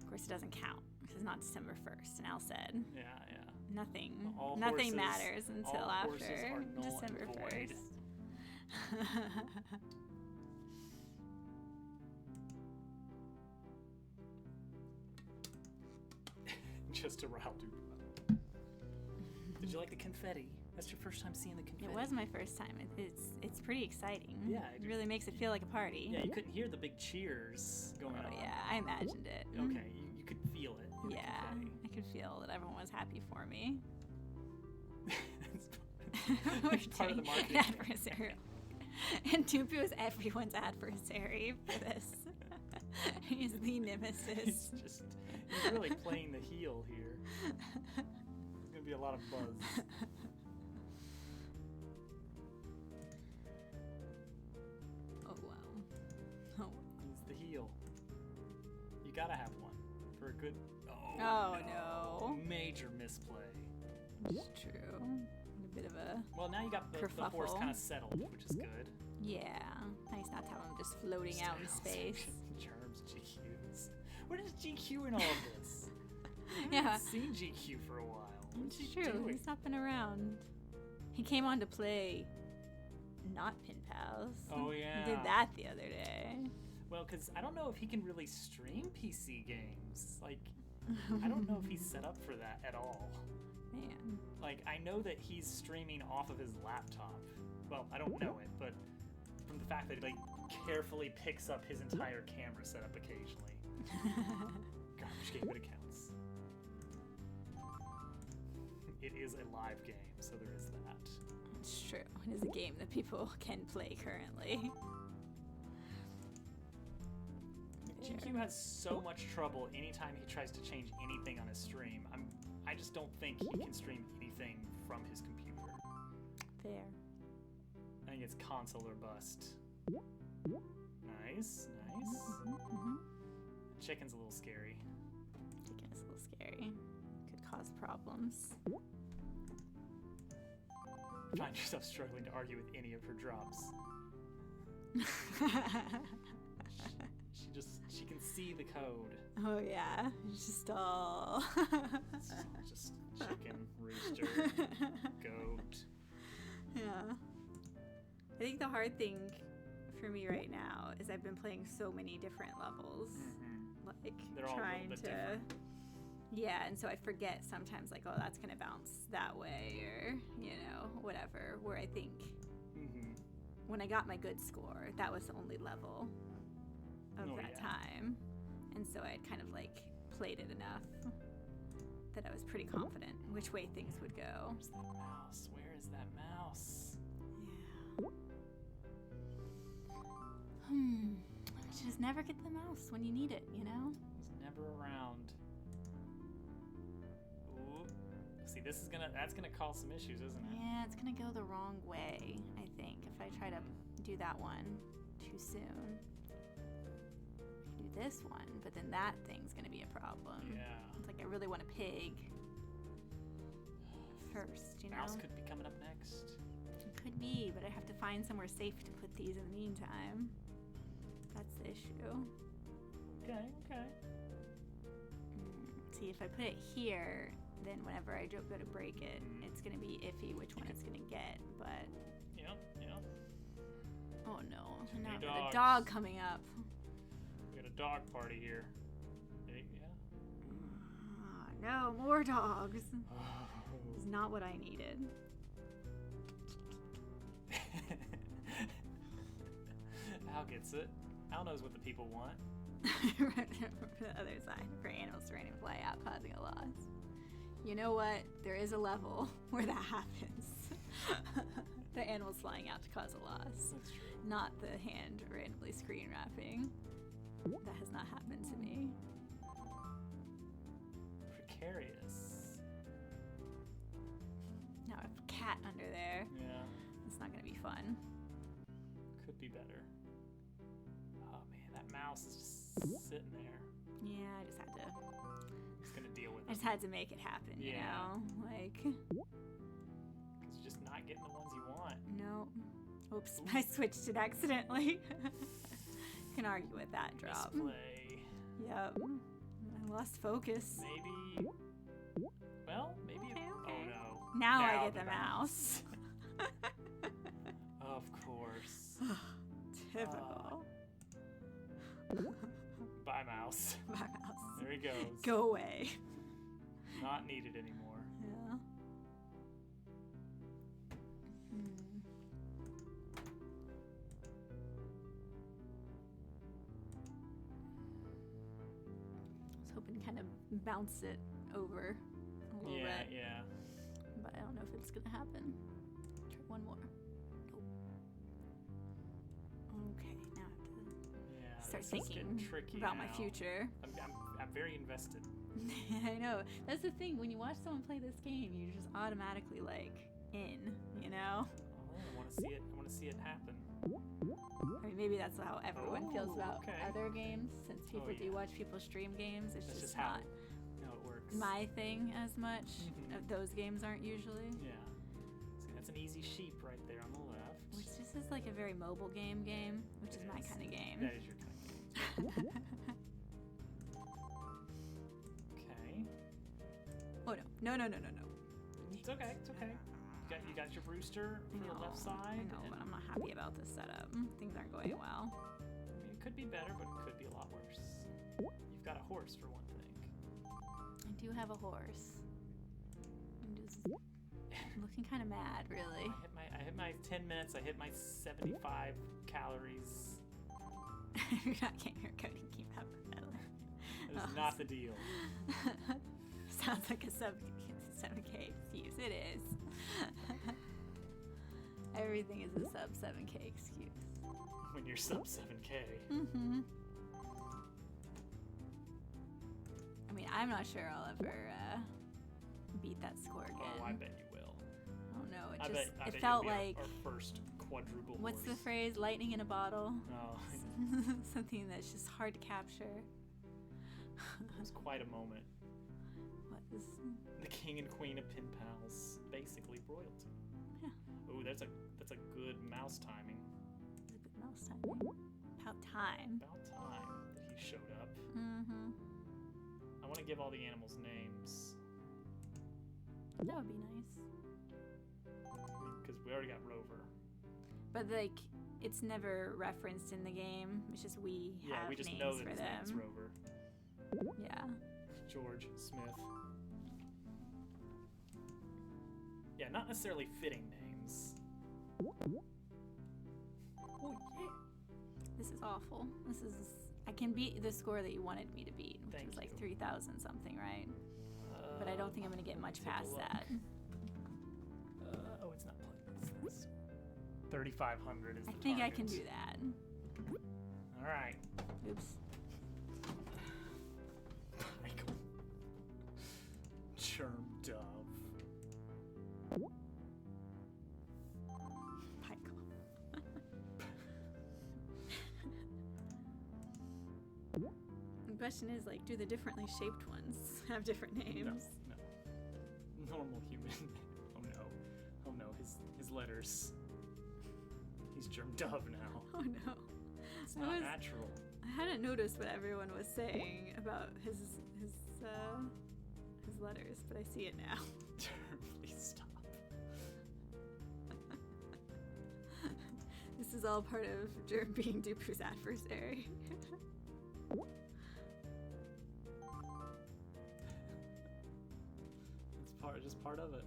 Of course it doesn't count because it's not December 1st. And Al said Yeah. nothing All nothing horses- matters until all horses after are null and December void. 1st. Just to rile Dupe up. Did Did you like the confetti? That's your first time seeing the confetti. It was my first time. It's pretty exciting. Yeah, It really makes it feel like a party. Yeah, you couldn't hear the big cheers going on. Oh yeah, I imagined it. Okay, you could feel it. In the Yeah, confetti. I could feel that everyone was happy for me. We're part of the marketing. Adversarial. And Tupu is everyone's adversary for this. He's the nemesis. He's really playing the heel here. There's gonna be a lot of buzz. Oh wow. Oh. He's the heel. You gotta have one for a good. Oh, no. Major misplay. It's true. A bit of a Well, now you got the horse Kerfuffle. kind of settled, which is good. yeah. Nice not to have him just floating out in space. Germs, GQs. Where is GQ in all of this? I Yeah. haven't seen GQ for a while. What's It's he true. doing? He's not been around. He came on to play not Pin Pals. Oh, yeah. He did that the other day. Well, because I don't know if he can really stream PC games. Like, I don't know if he's set up for that at all. Man. Like, I know that he's streaming off of his laptop. Well, I don't know it, but from the fact that he, like, carefully picks up his entire camera setup occasionally. Garbage game, but it counts. It is a live game, so there is that. It's true. It is a game that people can play currently. GQ has so much trouble anytime he tries to change anything on his stream. I just don't think he can stream anything from his computer. Fair. I think it's console or bust. Nice, nice. Mm-hmm. Chicken's a little scary. Chicken is a little scary. Could cause problems. Find yourself struggling to argue with any of her drops. She can see the code. Oh yeah. It's just all It's just chicken, rooster, goat. Yeah. I think the hard thing for me right now is I've been playing so many different levels. Like They're all a little trying bit to different. Yeah, and so I forget sometimes like, oh, that's gonna bounce that way or, you know, whatever. Where I think when I got my good score, that was the only level of Oh, that yeah. time. And so I had kind of like played it enough that I was pretty confident which way things would go. Where's that mouse? Where is that mouse? Yeah. Just never get the mouse when you need it, you know? It's never around. Ooh. See, that's gonna cause some issues, isn't it? Yeah, it's gonna go the wrong way, I think, if I try to do that one too soon. I can do this one, but then that thing's gonna be a problem. Yeah. It's like I really want a pig first, you know? Mouse could be coming up next. It could be, but I have to find somewhere safe to put these in the meantime. That's the issue. Okay, okay. See, if I put it here, then whenever I go to break it, it's gonna be iffy which one it's gonna get, but... Yep, yep. Oh no, Too many not with dogs. a dog coming up. We got a dog party here. Yeah. No, more dogs. It's not what I needed. Al gets it. Al knows what the people want. From the other side, for animals to randomly fly out, causing a loss. You know what? There is a level where that happens. The animals flying out to cause a loss. That's true. Not the hand randomly screen wrapping. That has not happened to me. Precarious. Now I have a cat under there. Yeah. It's not gonna be fun. Could be better. Oh man, that mouse is just sitting there. Yeah, I just had to. Just gonna deal with I it. just had to make it happen. You Yeah. know, like Because you're just not getting the ones you want. no. Oops, I switched it accidentally. Can argue with that drop. Misplay. Yep. I lost focus. Maybe. Well, maybe. Okay, Oh okay. no. Now I get the mouse. Of course. Typical. Bye, mouse. My mouse. There he goes. Go away. Not needed anymore. Yeah. hoping to kind of bounce it over a little bit. Yeah. But I don't know if it's gonna happen. Try one more. Nope. Okay, now I have to start this is getting thinking tricky about my now. future. I'm very invested. I know. That's the thing. When you watch someone play this game, you're just automatically like in, you know? Oh, I want to see it. I want to see it happen. I mean, maybe that's how everyone feels Oh, about okay. other games. Since people do yeah. watch people stream games, it's That's just how not it works. my thing as much. Mhm. Those games aren't usually. Yeah. See, that's an easy sheep right there on the left. Which this is like a very mobile game, which is It my is. kind of game. That is your kind of game. Okay. Oh no. It's okay. It's okay. You got your rooster for the left side. I know, and, but I'm not happy about this setup. Things aren't going well. I mean, it could be better, but it could be a lot worse. You've got a horse for one thing. I do have a horse. I'm just looking kind of mad, really. I hit my 10 minutes. I hit my 75 calories. You're not getting your code and keep up with it. That is not the deal. Sounds like a 7K excuse. It is. Everything is a sub 7K excuse. When you're sub 7K. Mm-hmm. I mean, I'm not sure I'll ever beat that score again. Oh, I bet you will. Oh no, I it bet it felt you'll be like our first quadruple what's the horse. phrase? Lightning in a bottle. Oh, Something that's just hard to capture. it was quite a moment. What is? The king and queen of pin pals, basically royalty. Yeah. Oh, that's a good mouse timing. It's a good mouse timing. About time. About time that he showed up. Mm-hmm. I want to give all the animals names That would be nice. because we already got Rover. But like, it's never referenced in the game. It's just we Yeah, have we just names know that for his them. name's Rover. Yeah. George Smith. Yeah, not necessarily fitting names. Oh yeah. This is awful. I can beat the score that you wanted me to beat, which Thank was like you. 3,000 something, right? But I don't think I'm gonna get much take a past look. that. Oh, it's not plugged. 3,500 is the I think I can target. do that. All right. Oops. Michael. Germ dove. Michael. The question is, like, do the differently shaped ones have different names? No. Normal human. Oh no. His letters. He's germ dove now. Oh no. It's I not was- natural. I hadn't noticed what everyone was saying about his letters, but I see it now. Please stop. This is all part of Germ being Dupu's adversary. It's just part of it.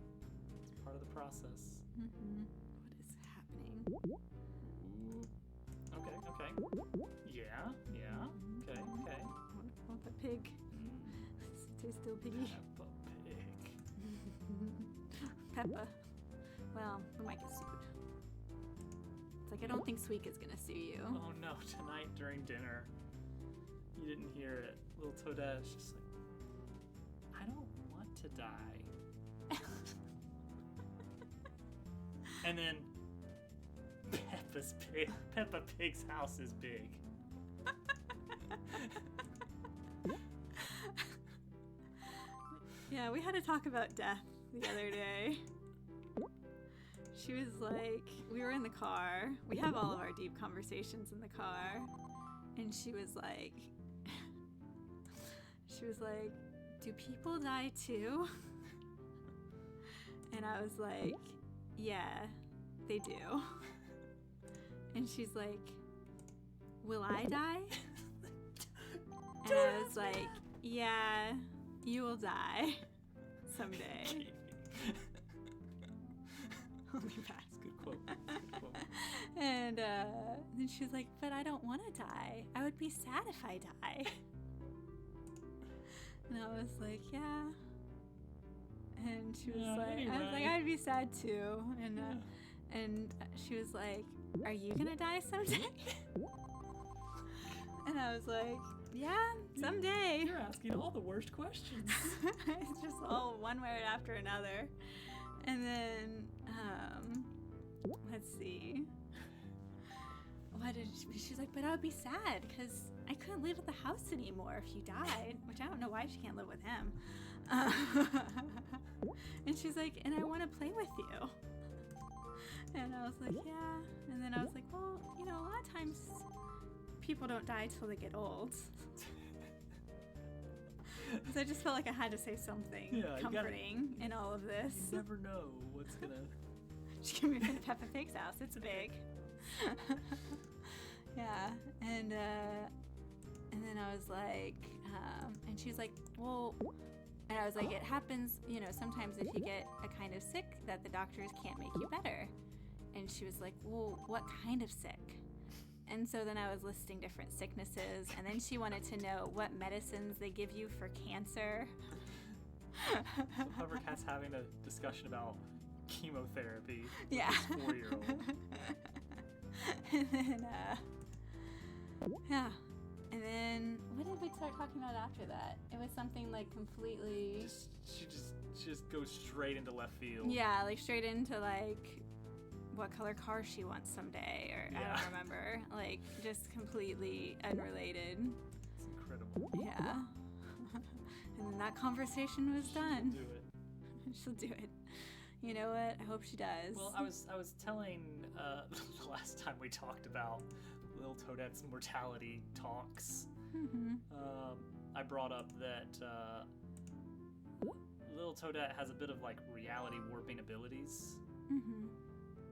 It's part of the process. Mm-hmm. What is happening? Okay. Yeah. Okay. Want the pig? Stay still, piggy. Peppa Pig. Peppa. Well, we might get sued. It's like, I don't think Sweek is gonna sue you. Oh no, tonight during dinner. You didn't hear it. Little Toadette's just like, I don't want to die. And then Peppa Pig's house is big. Yeah, we had to talk about death the other day. She was like, we were in the car. We have all of our deep conversations in the car. And she was like, do people die too? And I was like, yeah, they do. And she's like, will I die? And I was like, yeah, you will die someday. I'll be back. It's a good quote. Good quote. And then she was like, but I don't want to die. I would be sad if I die. And I was like, yeah. And she was Yeah, like, I was like, anyway. I'd be sad too. And she was like, are you gonna die someday? And I was like, yeah, someday. You're asking all the worst questions. It's just all one word after another. And then, let's see. What did she's like, but I would be sad because I couldn't live at the house anymore if you died, which I don't know why she can't live with him. And she's like, and I want to play with you. And I was like, yeah. And then I was like, well, you know, a lot of times people don't die till they get old. So I just felt like I had to say something Yeah, comforting in all of this. You never know what's gonna. She can move into Peppa Pig's house. It's big. Yeah, and then I was like, and she's like, well, and I was like, it happens, you know, sometimes if you get a kind of sick that the doctors can't make you better. And she was like, well, what kind of sick? And so then I was listing different sicknesses, and then she wanted to know what medicines they give you for cancer. So Hovercat's having a discussion about chemotherapy. Yeah. With his 4-year-old. And then, yeah. And then, what did we start talking about after that? It was something like completely. She just goes straight into left field. Yeah, like straight into like what color car she wants someday, or I Yeah. don't remember. Like just completely unrelated. It's incredible. Yeah. And then that conversation was done. Do it. She'll do it. You know what? I hope she does. Well, I was telling the last time we talked about Lil Toadette's mortality talks. Mm-hmm. I brought up that Lil Toadette has a bit of like reality warping abilities Mm-hmm.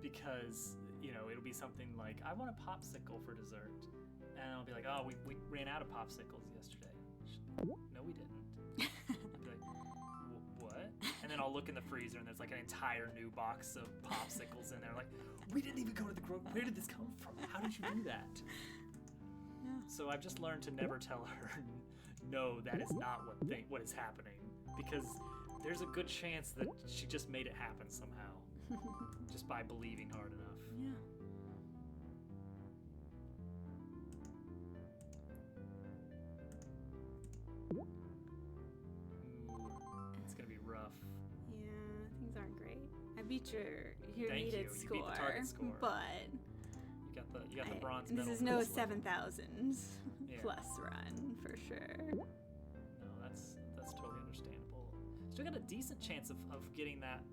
because it'll be something like, I want a popsicle for dessert, and I'll be like, oh, we ran out of popsicles yesterday. No, we didn't. I'll be like, what? And then I'll look in the freezer and there's like an entire new box of popsicles in there. Like, we didn't even go to the grocery. Where did this come from? How did you do that? Yeah. So I've just learned to never tell her, no, that is not what is happening, because there's a good chance that she just made it happen somehow, just by believing hard enough. Yeah. Ooh, it's gonna be rough. Yeah, things aren't great. I beat your Thank needed you. You score, beat the target score. but You got the bronze this medal. is for no this level. 7,000 Yeah. plus run for sure. No, that's totally understandable. Still got a decent chance of getting that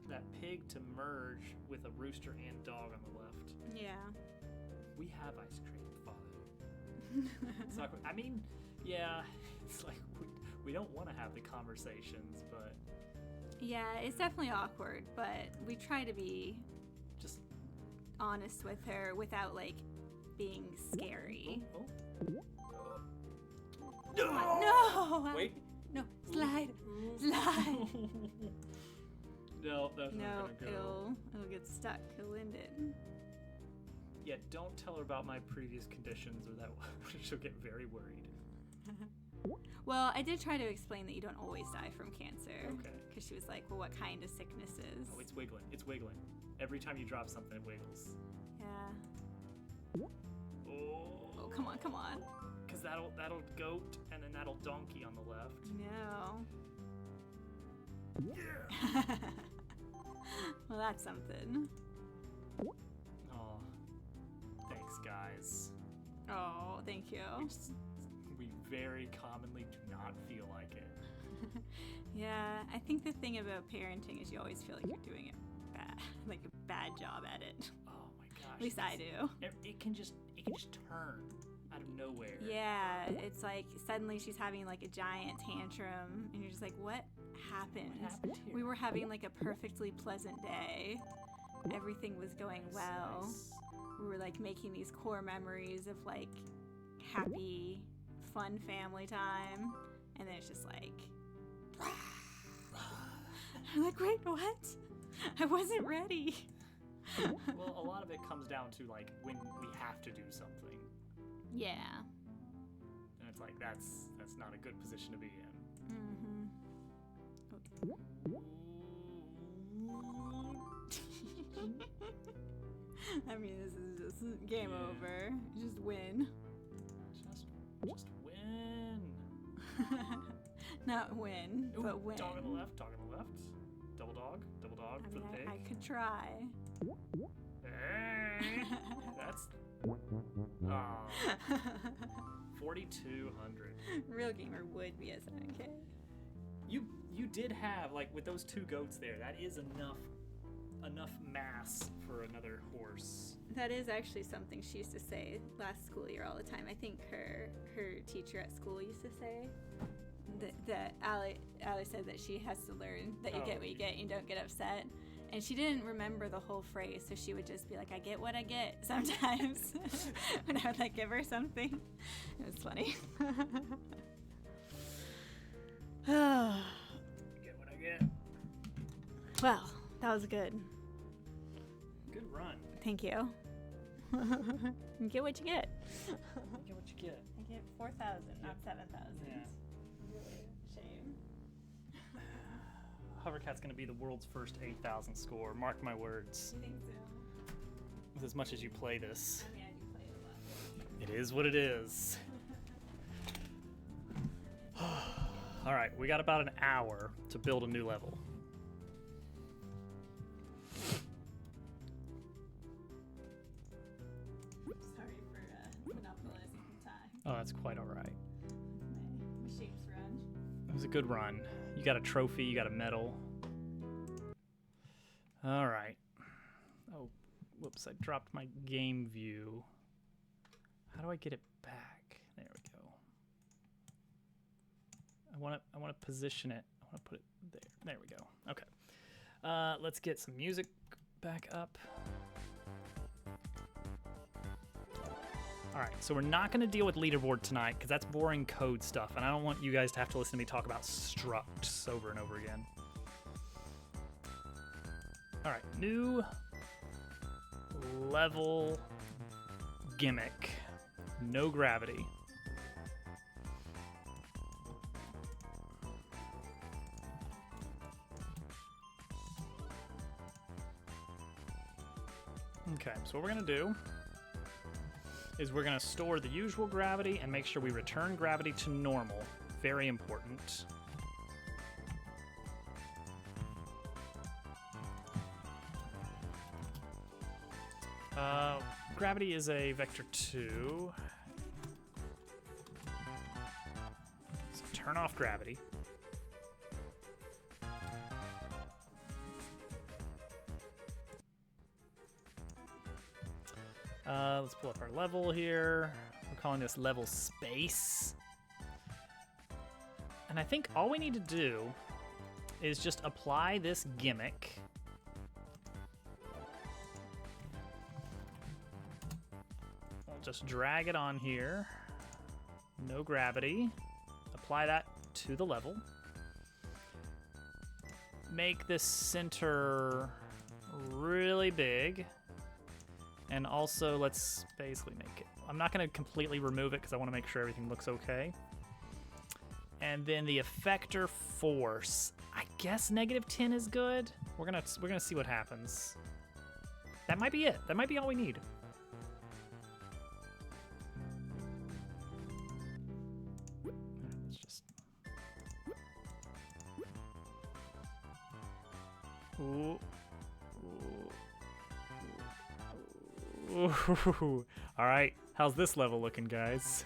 pig to merge with a rooster and dog on the left. Yeah. We have ice cream, Father. It's like, I mean, yeah, it's like we don't want to have the conversations, but Yeah, it's definitely awkward, but we try to be just honest with her without like being scary. oh. No! Wait. No, slide. Slide. No, that's No, not gonna go. it'll get stuck. He'll end it. Yeah, don't tell her about my previous conditions, or that she'll get very worried. Well, I did try to explain that you don't always die from cancer. Okay. Because she was like, well, what kind of sicknesses? Oh, it's wiggling. It's wiggling. Every time you drop something, it wiggles. Yeah. Oh. Oh, come on, come on. Because that'll goat, and then that'll donkey on the left. No. Yeah. Well, that's something. Oh. Thanks, guys. Oh, thank you. We very commonly do not feel like it. Yeah, I think the thing about parenting is you always feel like you're doing it bad, like a bad job at it. Oh my gosh. At least I do. It can just turn out of nowhere. Yeah, it's like suddenly she's having like a giant tantrum, and you're just like, what happened? What happened here? We were having like a perfectly pleasant day. Everything was going Nice, well. nice. We were like making these core memories of like happy, fun family time, and then it's just like, I'm like, wait, what? I wasn't ready. Well, a lot of it comes down to like when we have to do something, Yeah. and it's like that's not a good position to be in. Mm-hmm. I mean, this is just game over. Just win. Just win. Not win, Ooh, but win. dog on the left, dog on the left. Double dog I for mean, the pig. I could try. Hey, that's 4,200. Real gamer would be a 7K. You did have, like, with those 2 goats there, that is enough mass for another horse. That is actually something she used to say last school year all the time. I think her teacher at school used to say that Allie said that she has to learn that you get what you get, you don't get upset. And she didn't remember the whole phrase, so she would just be like, I get what I get sometimes when I would like give her something. It was funny. Get what I get. Well, that was good. Good run. Thank you. You get what you get. Get what you get. I get 4,000, not 7,000. Yeah. Really shame. Hovercat's gonna be the world's first 8,000 score. Mark my words. I think so. With as much as you play this, I mean, I do play it a lot. it is what it is. All right, we got about an hour to build a new level. Sorry for monopolizing the time. Oh, that's quite all right. My shapes run. It was a good run. You got a trophy, you got a medal. All right. Oh, whoops, I dropped my game view. How do I get it back? There we go. I want to position it. I want to put it there. There we go. Okay. Let's get some music back up. All right, so we're not going to deal with leaderboard tonight because that's boring code stuff, and I don't want you guys to have to listen to me talk about structs over and over again. All right, new level gimmick. No gravity. Okay, so what we're going to do is we're going to store the usual gravity and make sure we return gravity to normal. Very important. Gravity is a vector 2. So turn off gravity. Let's pull up our level here. We're calling this level space. And I think all we need to do is just apply this gimmick. We'll just drag it on here. No gravity. Apply that to the level. Make this center really big. And also, let's basically make it. I'm not going to completely remove it because I want to make sure everything looks okay. And then the effector force. I guess -10 is good. We're gonna see what happens. That might be it. That might be all we need. Let's just. Ooh. Ooh. All right, how's this level looking, guys?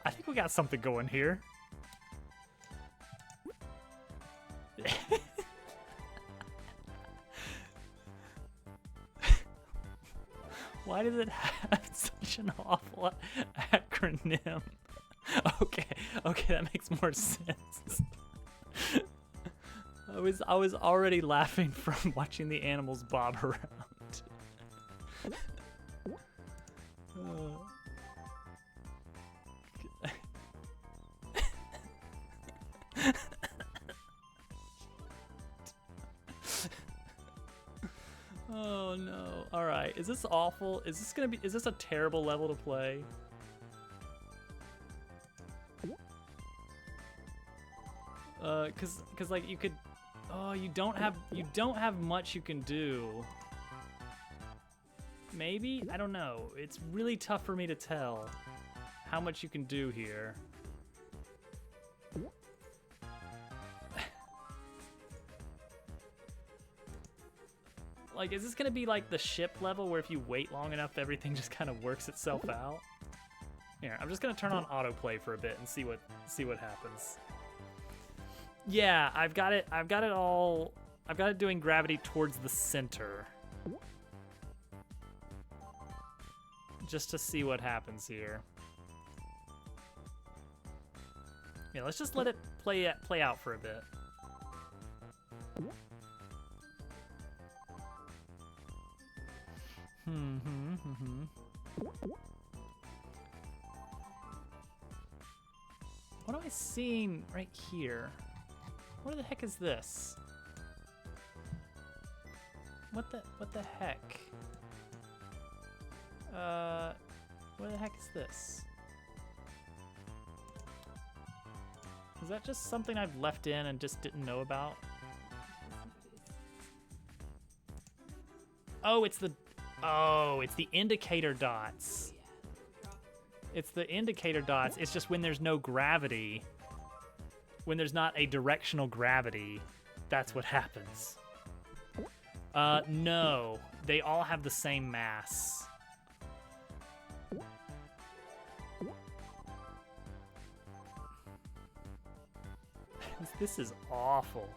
I think we got something going here. Why does it have such an awful acronym? Okay, that makes more sense. I was already laughing from watching the animals bob around. Oh no. All right. Is this awful? Is this a terrible level to play? Cause like you could, oh, you don't have much you can do. Maybe? I don't know. It's really tough for me to tell how much you can do here. Like, is this gonna be like the ship level where if you wait long enough, everything just kind of works itself out? Here, I'm just gonna turn on autoplay for a bit and see what happens. Yeah, I've got it doing gravity towards the center. Just to see what happens here. Yeah, let's just let it play out for a bit. What am I seeing right here? What the heck is this? What the heck? What the heck is this? Is that just something I've left in and just didn't know about? Oh, it's the indicator dots. It's the indicator dots. It's just when there's no gravity, when there's not a directional gravity, that's what happens. No, they all have the same mass. This is awful.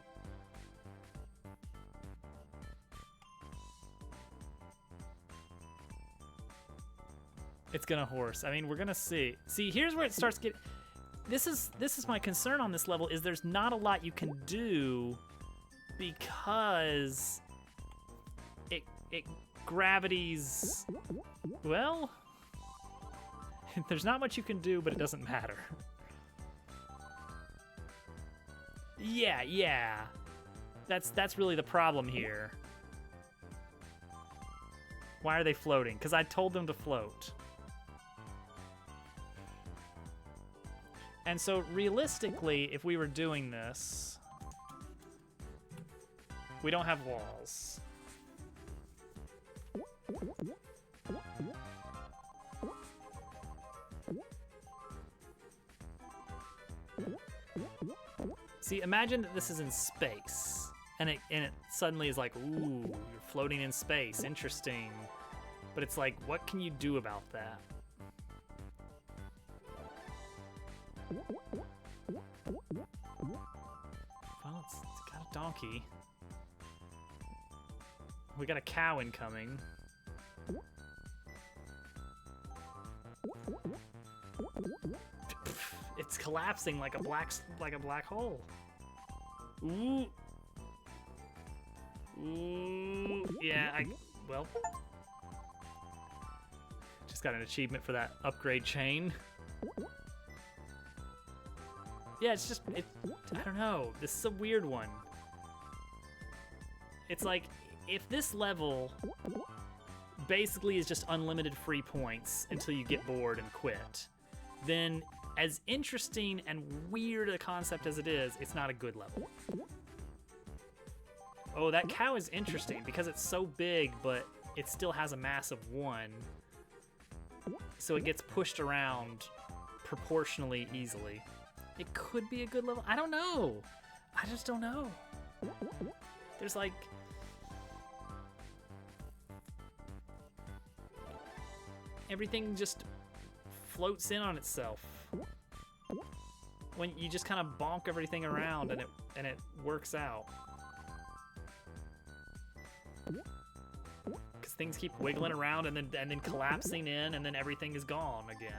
It's gonna horse. I mean, we're gonna see. See, here's where it starts getting. This is my concern on this level, is there's not a lot you can do because it gravities. Well, there's not much you can do, but it doesn't matter. Yeah. That's really the problem here. Why are they floating? Because I told them to float. And so realistically, if we were doing this, we don't have walls. See, imagine that this is in space, and it suddenly is like, ooh, you're floating in space, interesting. But it's like, what can you do about that? Well, it's got a donkey. We got a cow incoming. It's collapsing like a black hole. Ooh. Ooh. Yeah, well. Just got an achievement for that upgrade chain. Yeah, I don't know. This is a weird one. It's like, if this level basically is just unlimited free points until you get bored and quit, then as interesting and weird a concept as it is, it's not a good level. Oh, that cow is interesting because it's so big, but it still has a mass of 1. So it gets pushed around proportionally easily. It could be a good level. I don't know. I just don't know. There's like... everything just floats in on itself. When you just kind of bonk everything around and it works out. Because things keep wiggling around and then collapsing in, and then everything is gone again.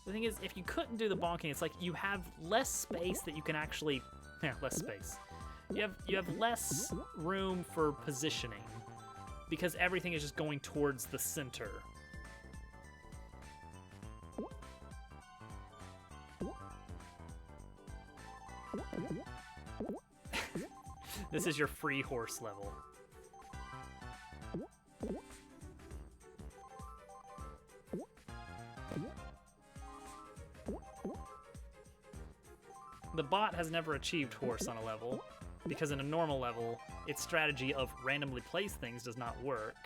The thing is, if you couldn't do the bonking, it's like you have less space that you can actually... Yeah, less space. You have less room for positioning because everything is just going towards the center. This is your free horse level. The bot has never achieved horse on a level, because in a normal level, its strategy of randomly place things does not work.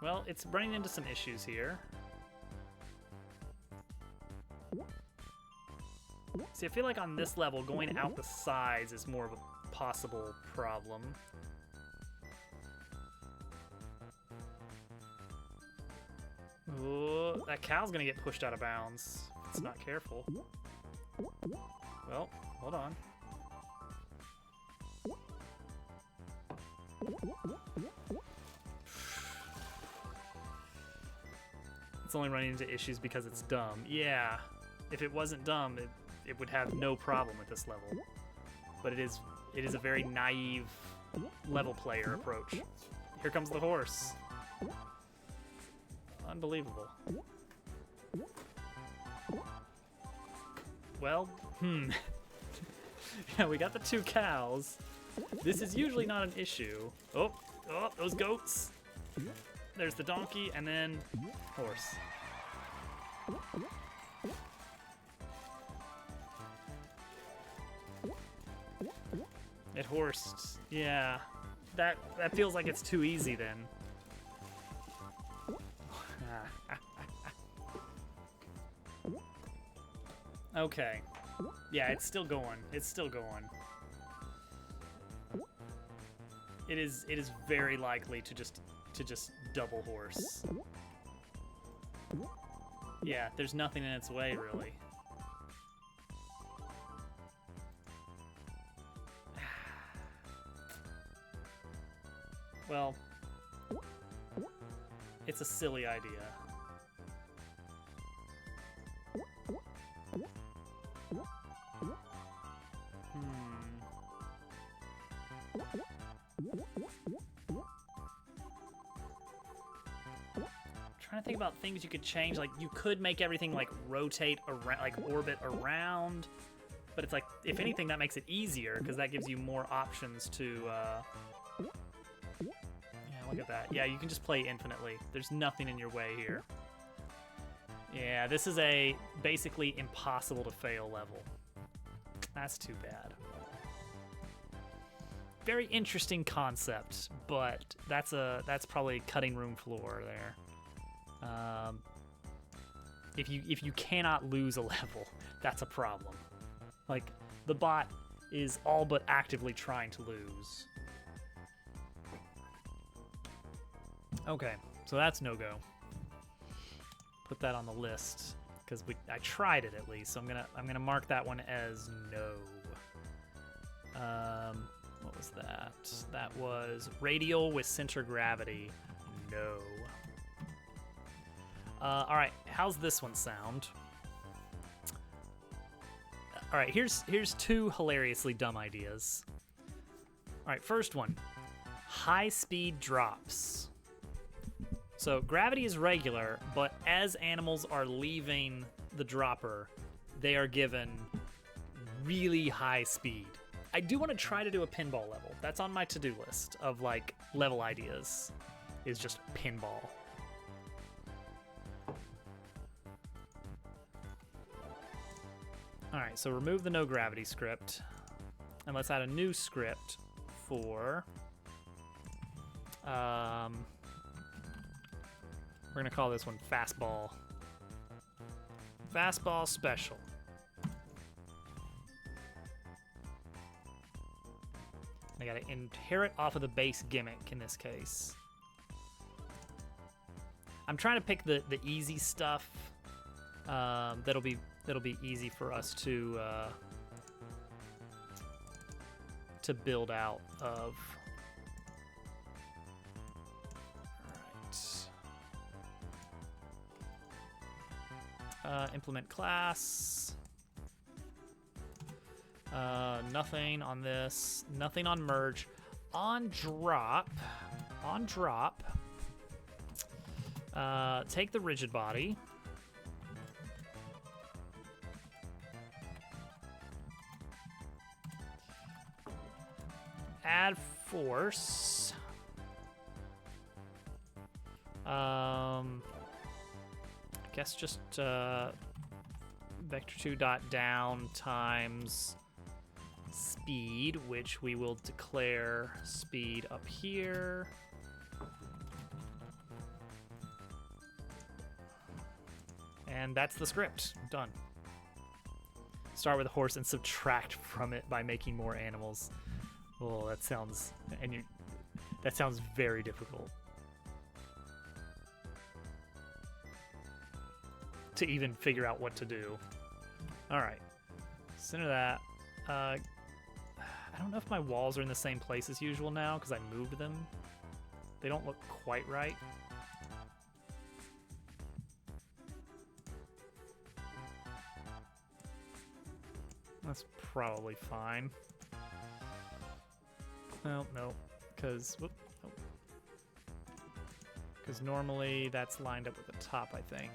Well, it's running into some issues here. See, I feel like on this level, going out the sides is more of a possible problem. Ooh, that cow's gonna get pushed out of bounds if it's not careful. Well, hold on. It's only running into issues because it's dumb. Yeah, if it wasn't dumb, it would have no problem with this level. But it is a very naive level player approach. Here comes the horse. Unbelievable. Well, yeah, we got the 2 cows. This is usually not an issue. Oh, those goats. There's the donkey, and then horse. It horsed. Yeah. That feels like it's too easy then. Okay. Yeah, it's still going. It's still going. It is very likely to just double horse. Yeah, there's nothing in its way really. Well, it's a silly idea. Trying to think about things you could change. Like, you could make everything like rotate around, like orbit around, but it's like, if anything, that makes it easier because that gives you more options to yeah, look at that. Yeah, you can just play infinitely. There's nothing in your way here. Yeah, this is a basically impossible to fail level. That's too bad. Very interesting concept, but that's probably cutting room floor there. If you cannot lose a level, that's a problem. Like, the bot is all but actively trying to lose. Okay, so that's no go. Put that on the list because I tried it at least. So I'm gonna mark that one as no. What was that? That was radial with center gravity. No. All right, how's this one sound? All right, here's 2 hilariously dumb ideas. All right, first one, high speed drops. So gravity is regular, but as animals are leaving the dropper, they are given really high speed. I do want to try to do a pinball level. That's on my to-do list of like level ideas, is just pinball. All right, so remove the no gravity script, and let's add a new script for, we're gonna call this one fastball. Fastball special. I gotta inherit off of the base gimmick in this case. I'm trying to pick the easy stuff that'll be easy for us to build out of. All right. Implement class. Nothing on this. Nothing on merge. On drop. Take the rigid body. add force. I guess just vector2 dot down times speed, which we will declare speed up here. And that's the script. Done. Start with a horse and subtract from it by making more animals. Oh, that sounds very difficult to even figure out what to do. All right, center that. I don't know if my walls are in the same place as usual now because I moved them. They don't look quite right. That's probably fine. Well, no, because normally that's lined up with the top, I think.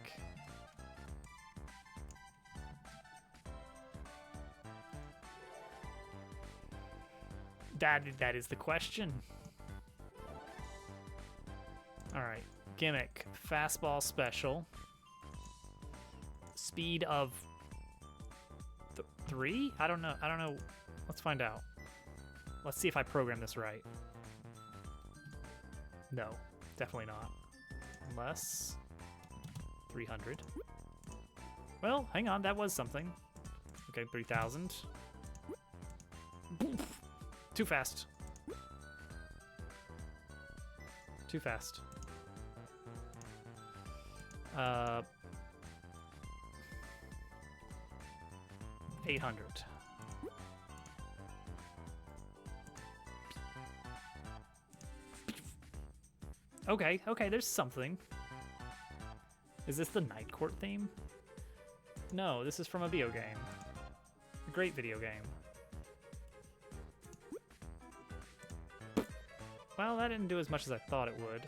That is the question. All right, gimmick, fastball special, speed of 3? I don't know. Let's find out. Let's see if I program this right. No, definitely not. Unless 300. Well, hang on, that was something. Okay, 3,000. Too fast. Too fast. 800. Okay, there's something. Is this the Night Court theme? No, this is from a video game. A great video game. Well, that didn't do as much as I thought it would.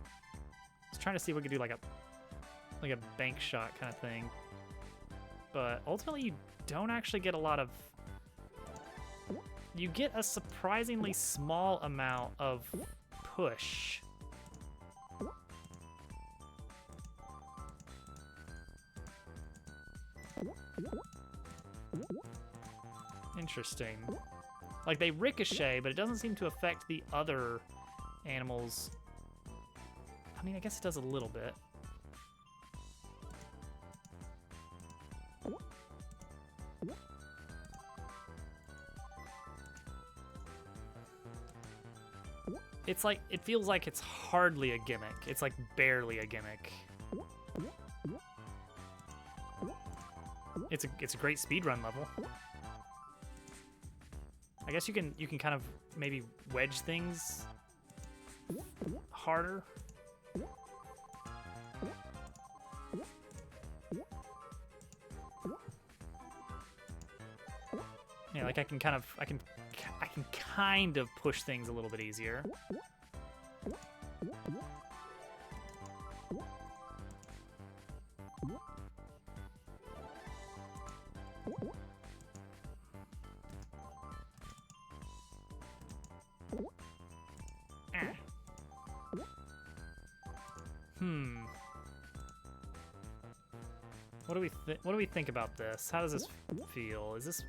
I was trying to see if we could do like a bank shot kind of thing. But ultimately you don't actually get a lot of... You get a surprisingly small amount of push. Interesting. Like, they ricochet, but it doesn't seem to affect the other animals. I mean, I guess it does a little bit. It's like, it feels like it's hardly a gimmick. It's like barely a gimmick. It's a great speedrun level. I guess you can kind of maybe wedge things harder. Yeah, like I can kind of push things a little bit easier. What do we think about this? How does this feel? Is this...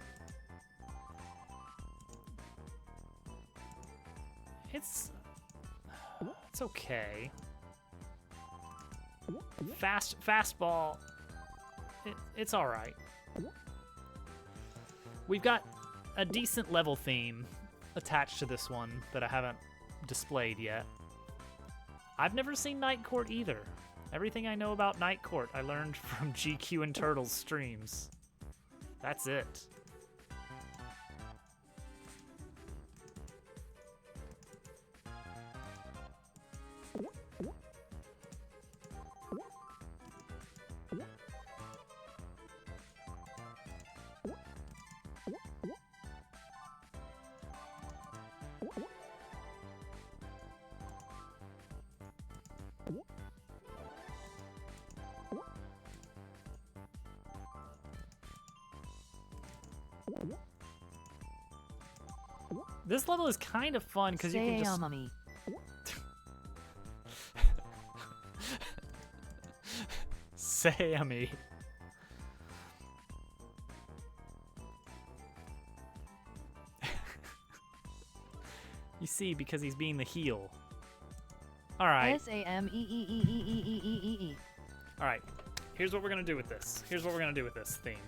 It's okay. Fastball. It's all right. We've got a decent level theme attached to this one that I haven't displayed yet. I've never seen Night Court either. Everything I know about Night Court I learned from GQ and Turtles streams. That's it. This level is kind of fun because you can just... Mommy. Sammy. You see, because he's being the heel. All right. SAMEEEEEEEEE. All right. Here's what we're gonna do with this. Here's what we're gonna do with this theme.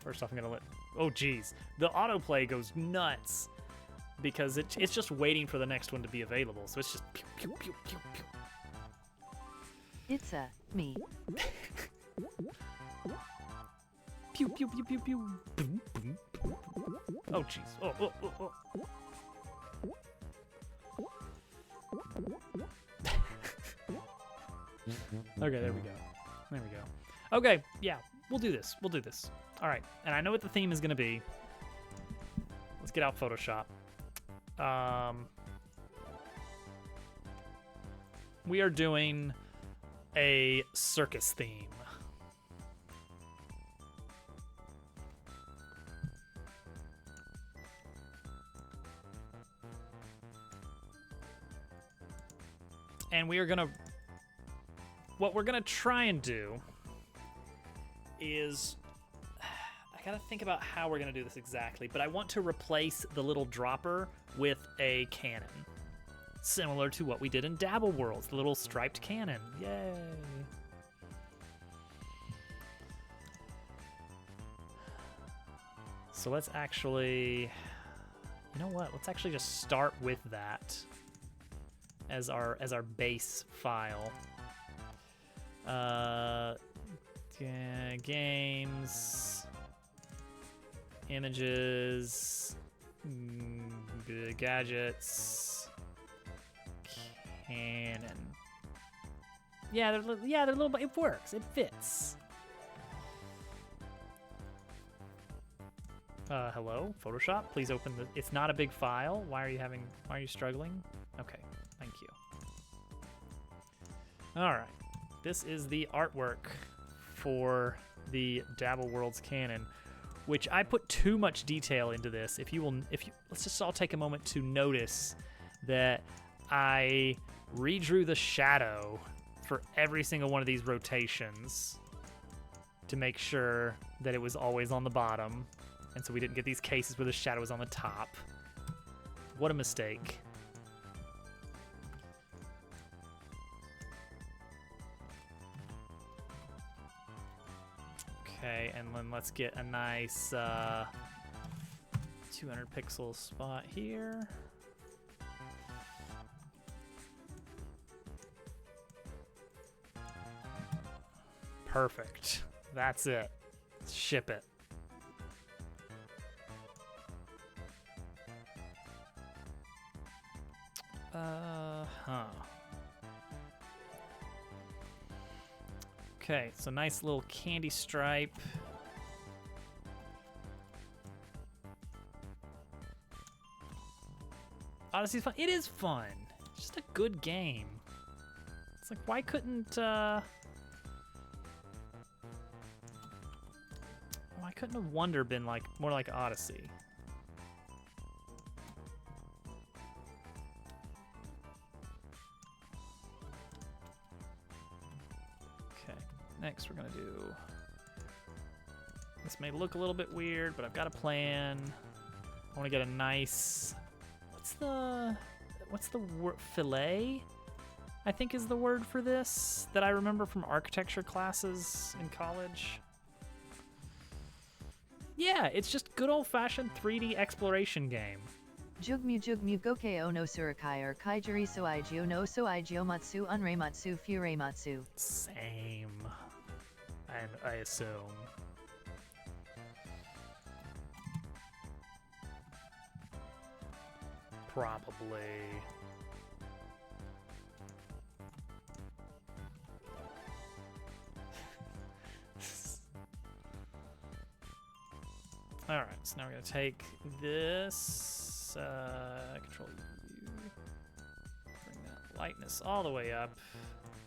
First off, I'm gonna let... Oh, geez. The autoplay goes nuts because it's just waiting for the next one to be available. So it's just pew, pew, pew, pew, pew. It's a me. Pew, pew, pew, pew, pew. Boom, boom, boom. Oh, jeez. Oh, oh, oh, oh. Okay, there we go. There we go. Okay, yeah, we'll do this. We'll do this. All right, and I know what the theme is going to be. Let's get out Photoshop. We are doing a circus theme. And we are gonna, what we're gonna try and do is, I gotta think about how we're gonna do this exactly, but I want to replace the little dropper with a cannon. Similar to what we did in Dabble Worlds, the little striped cannon. Yay. So let's actually, you know what? Let's actually just start with that as our base file. Games, images, gadgets, cannon. Yeah, they're little, but it works. It fits. Hello, Photoshop. Please open the. It's not a big file. Why are you struggling? Okay, thank you. All right, this is the artwork for the Dabble Worlds canon, which I put too much detail into this. Let's just all take a moment to notice that I redrew the shadow for every single one of these rotations to make sure that it was always on the bottom. And so we didn't get these cases where the shadow was on the top. What a mistake. Okay, and then let's get a nice 200 pixel spot here. Perfect. That's it. Let's ship it. Okay, so nice little candy stripe. Odyssey's fun. It is fun. It's just a good game. It's like, why couldn't have Wonder been like more like Odyssey? Next, we're gonna do. This may look a little bit weird, but I've got a plan. I want to get a nice. What's the word? Fillet, I think is the word for this that I remember from architecture classes in college. Yeah, it's just good old-fashioned 3D exploration game. Jugmu gokeo no surakai or kaijiri soigyo no soigyo matsu unreimatsu fureimatsu. Same. I assume. Probably. All right, so now we're gonna take this, control U, bring that lightness all the way up.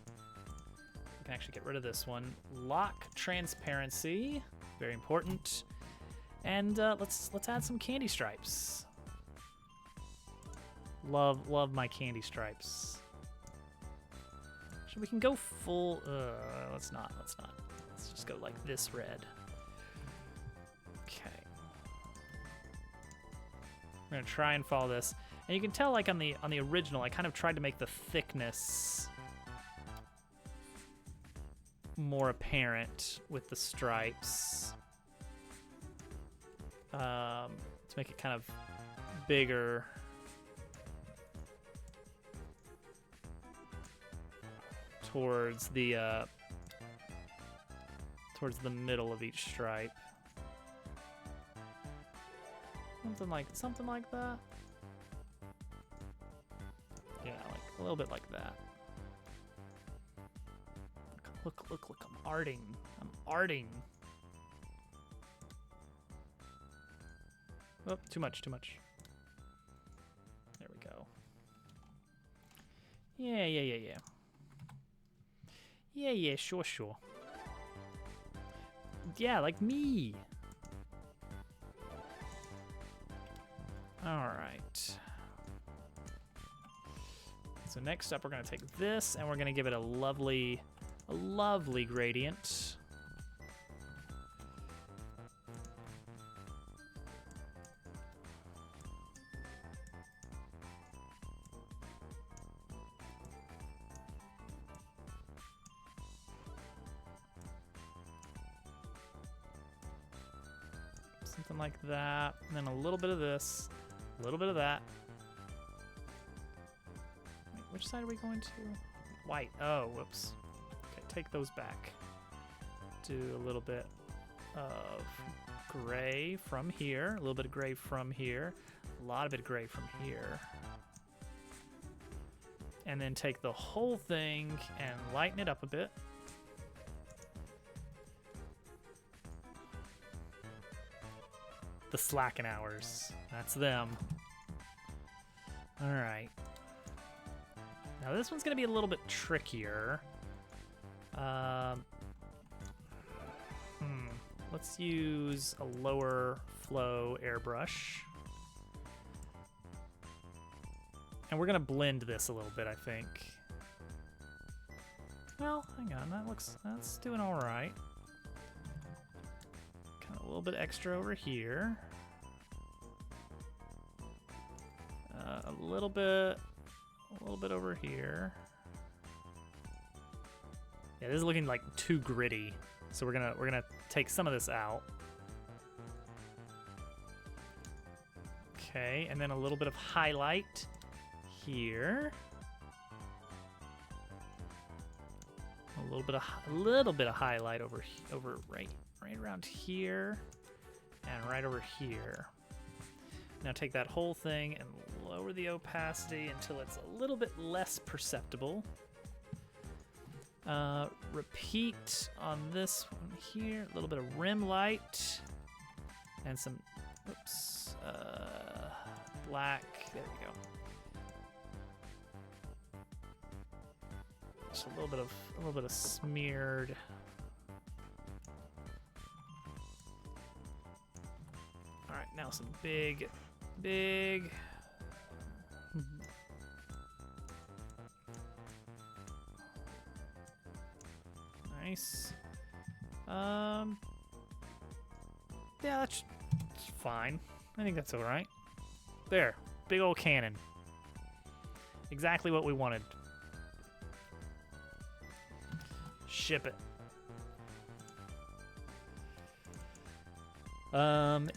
We can actually get rid of this one. Lock transparency, very important. And let's add some candy stripes. Love my candy stripes. So we can go full, let's not. Let's just go like this red. Okay. We're gonna try and follow this. And you can tell, like on the original, I kind of tried to make the thickness more apparent with the stripes. To make it kind of bigger. Towards the middle of each stripe. Something like that. Yeah, like a little bit like that. Look, I'm arting. Oh, too much. There we go. Yeah. Yeah, sure. Yeah, like me. All right. So next up, we're gonna take this and we're gonna give it a lovely gradient. Something like that, and then a little bit of this, a little bit of that. Wait, which side are we going to? White. Oh, whoops. Okay, take those back. Do a little bit of gray from here, a little bit of gray from here, a lot of it gray from here. And then take the whole thing and lighten it up a bit. The slacking hours. That's them. All right. Now this one's gonna be a little bit trickier. Let's use a lower flow airbrush. And we're gonna blend this a little bit, I think. Well, hang on, that's doing all right. Kind of a little bit extra over here. A little bit over here. Yeah, this is looking like too gritty, so we're gonna take some of this out. Okay, and then a little bit of highlight here. A little bit of highlight over right around here, and right over here. Now take that whole thing and lower the opacity until it's a little bit less perceptible. Repeat on this one here, a little bit of rim light and some, black. There we go. Just a little bit of smeared. All right, now some big. Nice. Yeah, that's fine. I think that's all right. There, big old cannon. Exactly what we wanted. Ship it.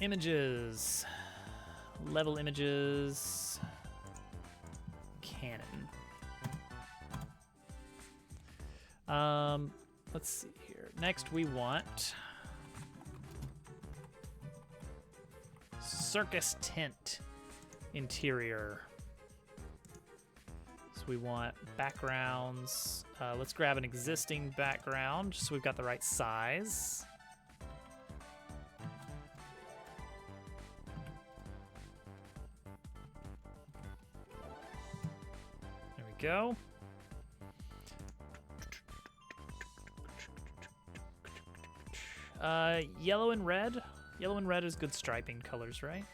Images. Level images. Cannon. Let's see here. Next we want circus tent interior. So we want backgrounds. Let's grab an existing background just so we've got the right size. There we go. Yellow and red. Yellow and red is good striping colors, right?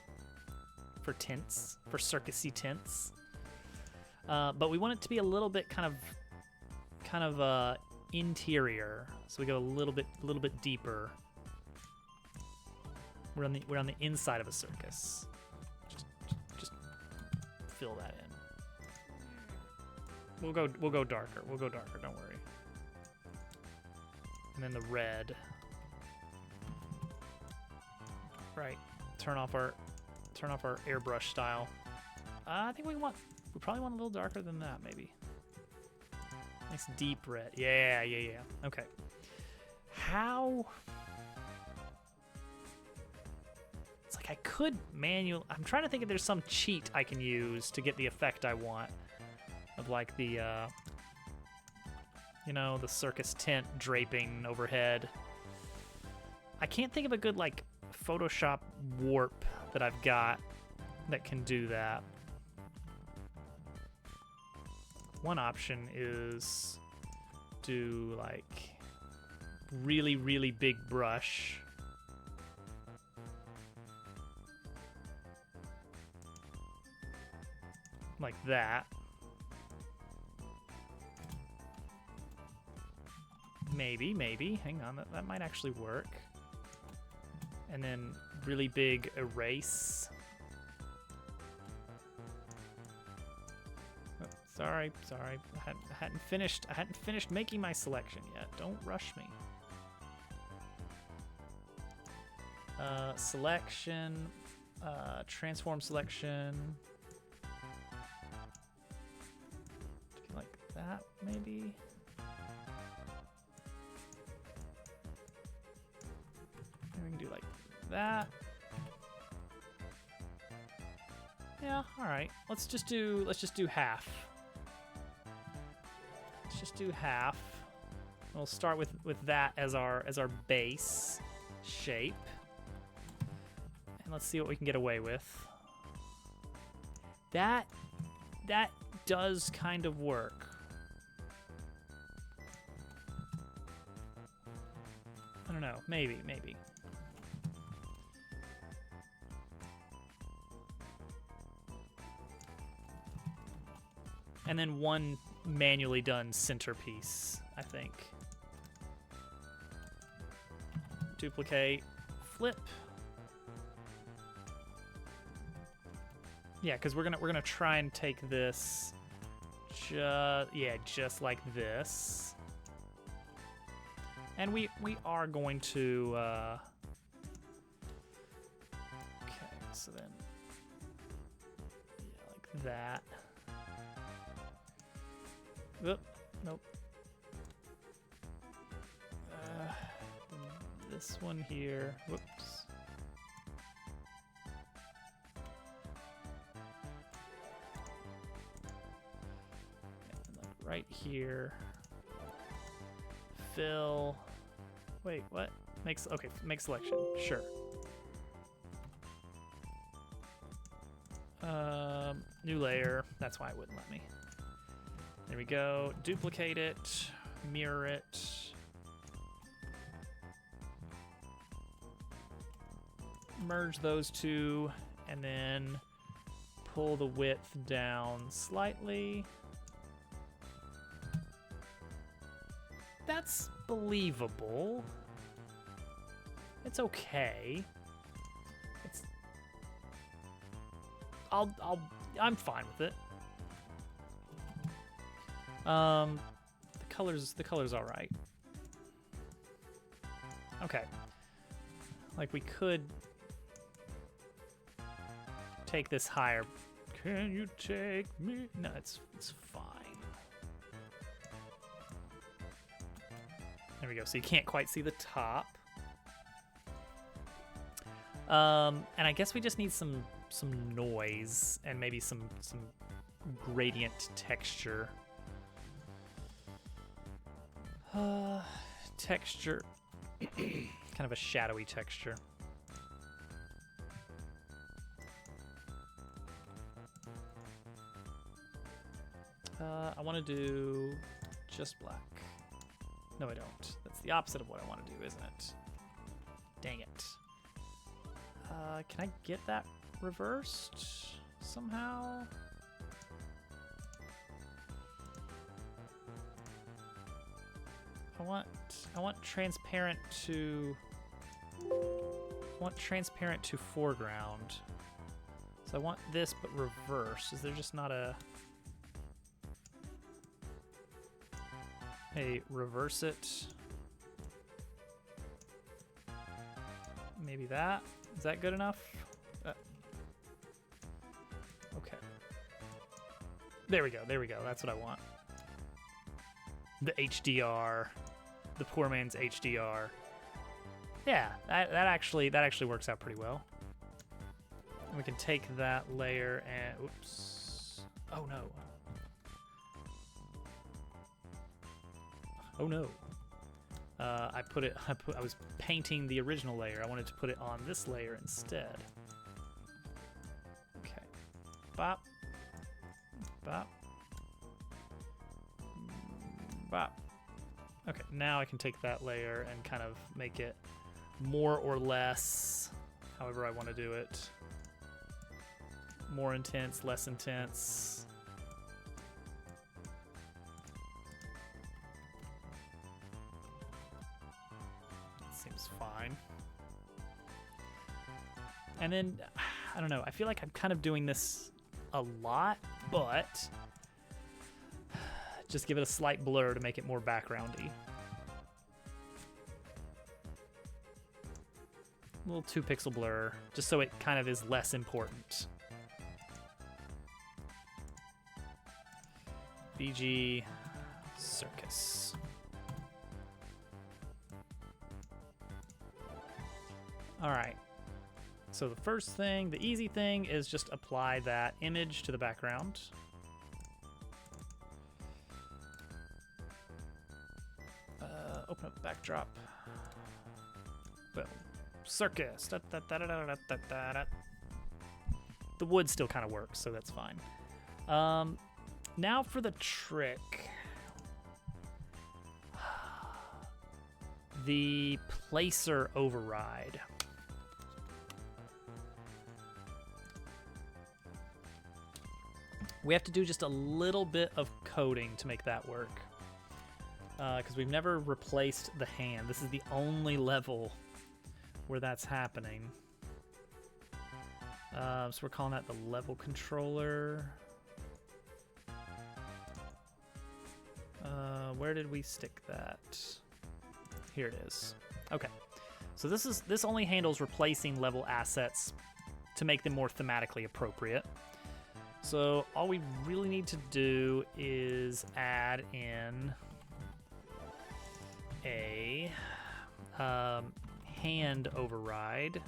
For tints, for circusy tints. But we want it to be a little bit kind of interior. So we go a little bit deeper. We're on the inside of a circus. Just fill that in. We'll go darker. We'll go darker. Don't worry. And then the red. Right. Turn off our airbrush style. I think we probably want a little darker than that, maybe. Nice deep red. Yeah. Okay. How? It's like I could I'm trying to think if there's some cheat I can use to get the effect I want of like the, the circus tent draping overhead. I can't think of a good like Photoshop warp that I've got that can do that. One option is do like really big brush. Like that. Maybe. Hang on, that might actually work. And then really big erase. Oh, sorry. I hadn't finished making my selection yet. Don't rush me. Selection, transform selection. Like that, maybe. We can do like that. Yeah, all right. Let's just do half. Let's just do half. We'll start with that as our base shape. And let's see what we can get away with. That does kind of work. I don't know. Maybe. And then one manually done centerpiece, I think. Duplicate, flip. Yeah, because we're gonna try and take this, just like this. And we are going to. Okay, so then, like that. Oop, nope. This one here. Whoops. And then right here. Fill. Wait, what? Make selection. Sure. New layer. That's why it wouldn't let me. There we go. Duplicate it. Mirror it. Merge those two, and then pull the width down slightly. That's believable. It's okay. I'm fine with it. The color's all right. Okay. Like we could take this higher. Can you take me? No, it's fine. There we go. So you can't quite see the top. And I guess we just need some noise and maybe some gradient texture. Texture, kind of a shadowy texture. I want to do just black. No, I don't. That's the opposite of what I want to do, isn't it? Dang it. Can I get that reversed somehow? I want transparent to foreground. So I want this but reverse. Is there just not a reverse it? Maybe that? Is that good enough? Okay. There we go. There we go. That's what I want. The HDR, the poor man's HDR. Yeah, that actually works out pretty well. We can take that layer and oops. Oh no. Oh no. I was painting the original layer. I wanted to put it on this layer instead. Okay. Bop. Bop. Bop. Okay, now I can take that layer and kind of make it more or less however I want to do it. More intense, less intense. Seems fine. And then, I don't know, I feel like I'm kind of doing this a lot, but just give it a slight blur to make it more backgroundy. A little 2-pixel blur, just so it kind of is less important. VG Circus. All right. So the first thing, the easy thing, is just apply that image to the background. Open up the backdrop. Boom. Circus. Da, da, da, da, da, da, da, da. The wood still kind of works, so that's fine. Now for the trick. The placer override. We have to do just a little bit of coding to make that work. Because we've never replaced the hand. This is the only level where that's happening. So we're calling that the level controller. Where did we stick that? Here it is. Okay. So this only handles replacing level assets to make them more thematically appropriate. So all we really need to do is add in a hand override.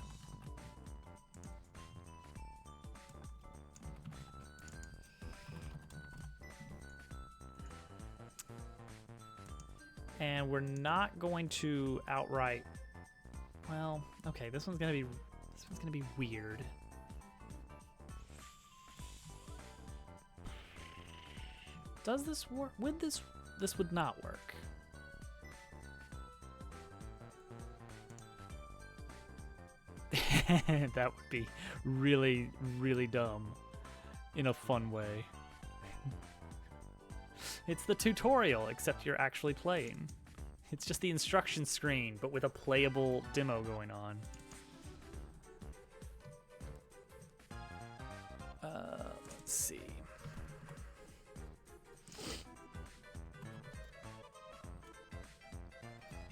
And we're not going to outright, well, okay, this one's gonna be weird. Does this work? Would this would not work. That would be really, really dumb in a fun way. It's the tutorial, except you're actually playing. It's just the instruction screen, but with a playable demo going on. Let's see.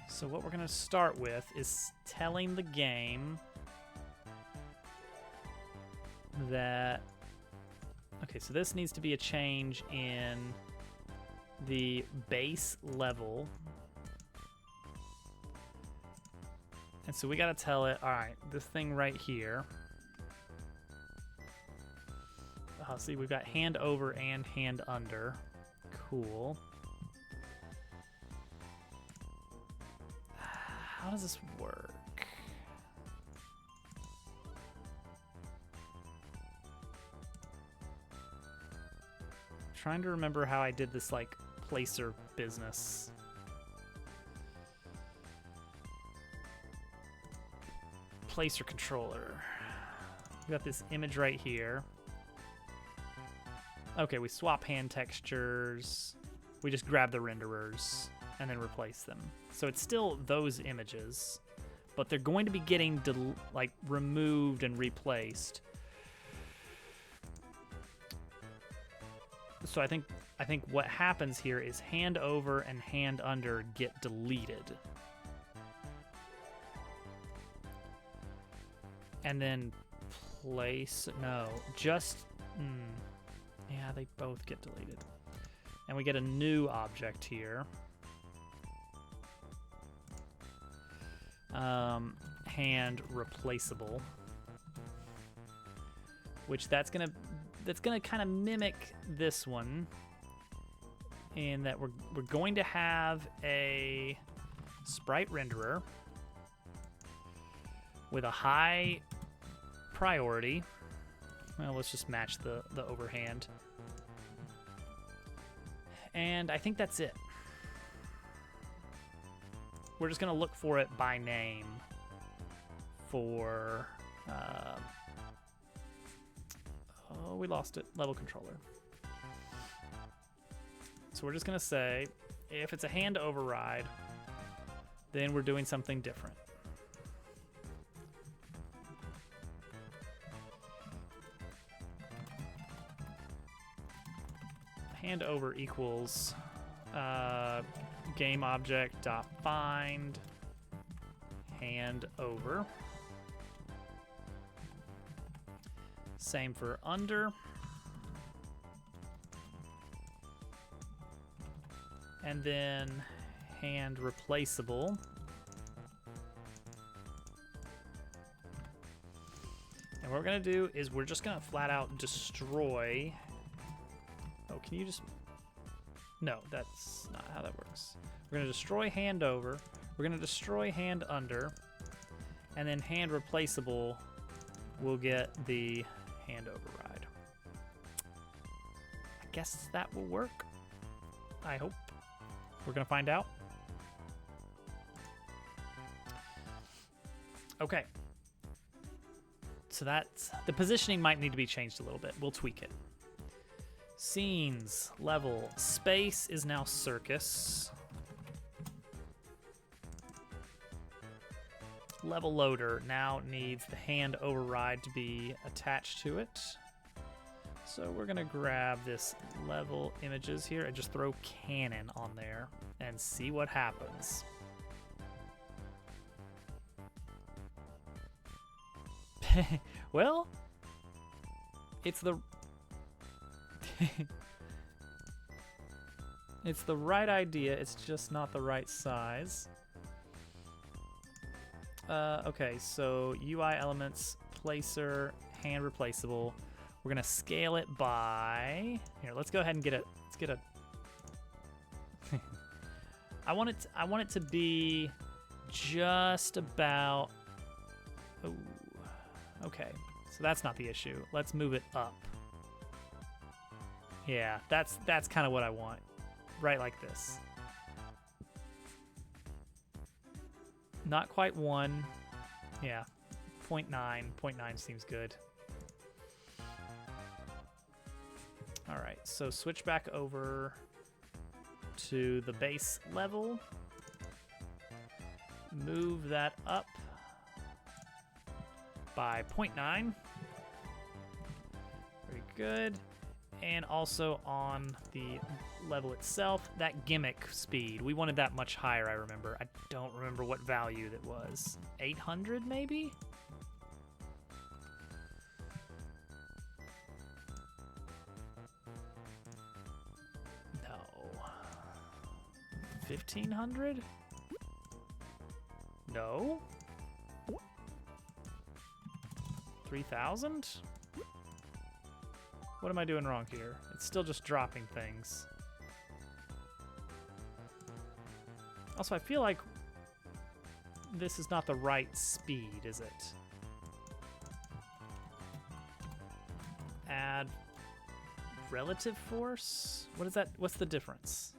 So what we're gonna start with is telling the game that, okay, so this needs to be a change in the base level. And so we gotta tell it, all right, this thing right here. See, we've got hand over and hand under. Cool. How does this work? Trying to remember how I did this, like, placer business. Placer controller. We got this image right here. Okay, we swap hand textures. We just grab the renderers. and then replace them. So it's still those images, but they're going to be getting like removed and replaced. So I think what happens here is hand over and hand under get deleted. And then place, no, just, yeah, they both get deleted. And we get a new object here. Hand replaceable, which that's gonna kind of mimic this one, in that we're going to have a sprite renderer with a high priority. Well, let's just match the overhand. And I think that's it. We're just going to look for it by name for, oh, we lost it, level controller. So we're just going to say, if it's a hand override, then we're doing something different. Hand over equals game object dot find hand over. Same for under. And then hand replaceable. And what we're gonna do is we're just gonna flat out destroy. Oh, can you just... No, that's not how that works. We're going to destroy hand over. We're going to destroy hand under. And then hand replaceable will get the hand override. I guess that will work. I hope. We're going to find out. Okay. So that's... The positioning might need to be changed a little bit. We'll tweak it. Scenes, level, space is now circus. Level loader now needs the hand override to be attached to it. So we're gonna grab this level images here and just throw cannon on there and see what happens. Well, it's the it's the right idea, it's just not the right size. Okay, so UI elements, placer, hand replaceable. We're gonna scale it by, here, let's go ahead and get a, let's get a, I want it to be just about, oh, okay, so that's not the issue. Let's move it up. Yeah, that's kind of what I want. Right like this. Not quite 1. Yeah, 0.9. 0.9 seems good. All right, so switch back over to the base level. Move that up by 0.9. Very good. And also on the level itself, that gimmick speed. We wanted that much higher, I remember. I don't remember what value that was. 800 maybe? No. 1500? No. 3000? What am I doing wrong here? It's still just dropping things. Also, I feel like this is not the right speed, is it? Add relative force? What is that? What's the difference?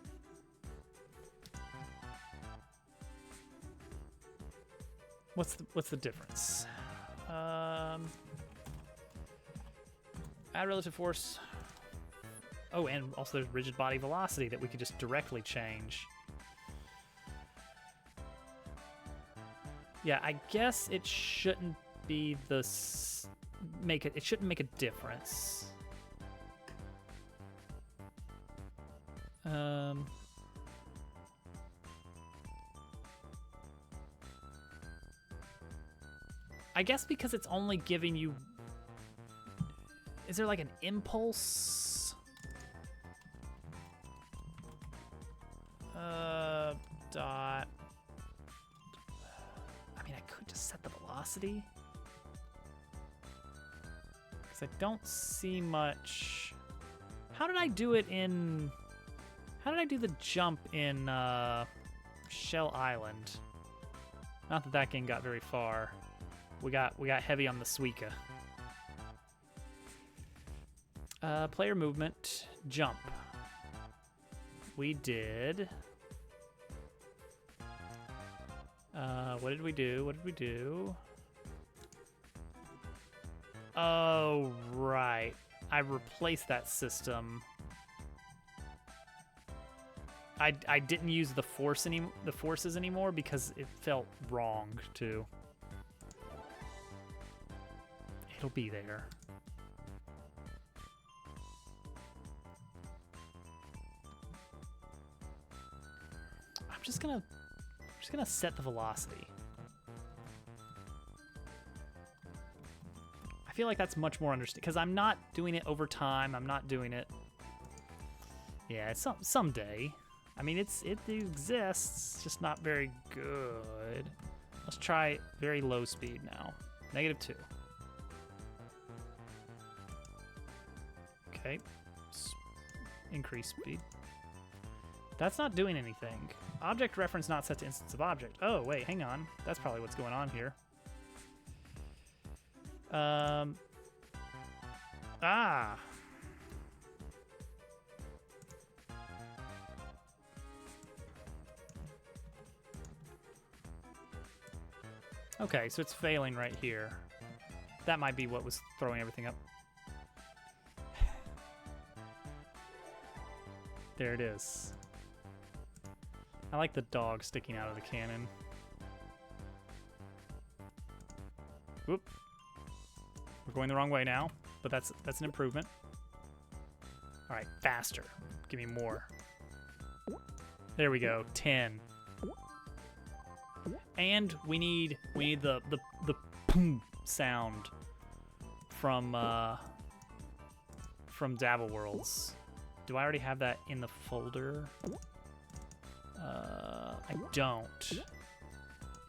What's the difference? Add relative force. Oh, and also there's rigid body velocity that we could just directly change. Yeah, I guess it shouldn't be the it shouldn't make a difference. I guess because it's only giving you... Is there like an impulse? Dot... I mean, I could just set the velocity. Because I don't see much... How did I do it in... How did I do the jump in Shell Island? Not that that game got very far. We got heavy on the Suica. Player movement, jump. We did. What did we do? What did we do? Oh, right. I replaced that system. I didn't use the forces anymore because it felt wrong too. It'll be there. I'm just gonna set the velocity. I feel like that's much more understandable because I'm not doing it over time. I'm not doing it. Yeah, it's someday. I mean, it exists, it's just not very good. Let's try very low speed now. -2. Okay. Increase speed. That's not doing anything. Object reference not set to instance of object. Oh, wait, hang on. That's probably what's going on here. Okay, so it's failing right here. That might be what was throwing everything up. There it is. I like the dog sticking out of the cannon. Whoop. We're going the wrong way now, but that's an improvement. All right, faster. Give me more. There we go, 10. And we need the boom sound from Dabble Worlds. Do I already have that in the folder? I don't.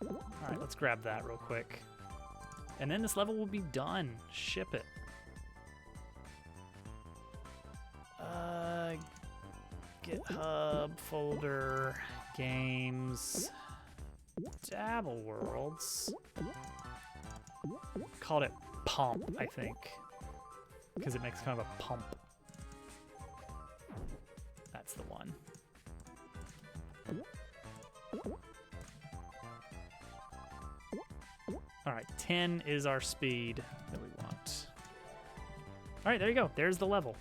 All right, let's grab that real quick. And then this level will be done. Ship it. GitHub folder, games, Dabble Worlds. Called it Pump, I think, because it makes kind of a pump. That's the one. All right, 10 is our speed that we want. All right, there you go. There's the level.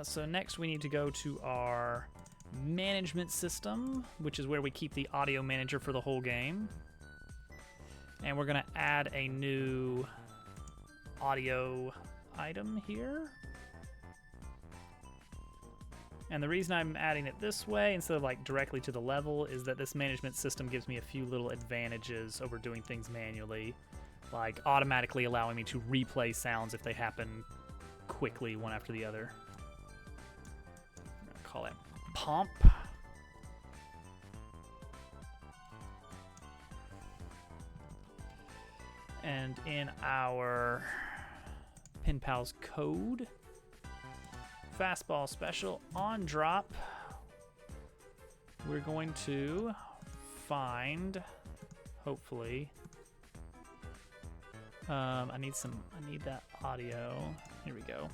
So next we need to go to our management system, which is where we keep the audio manager for the whole game. And we're gonna add a new audio item here. And the reason I'm adding it this way instead of like directly to the level is that this management system gives me a few little advantages over doing things manually, like automatically allowing me to replay sounds if they happen quickly one after the other. I'm gonna call it Pump. And in our PinPal's code, fastball special on drop, we're going to find, hopefully, I need that audio. Here we go.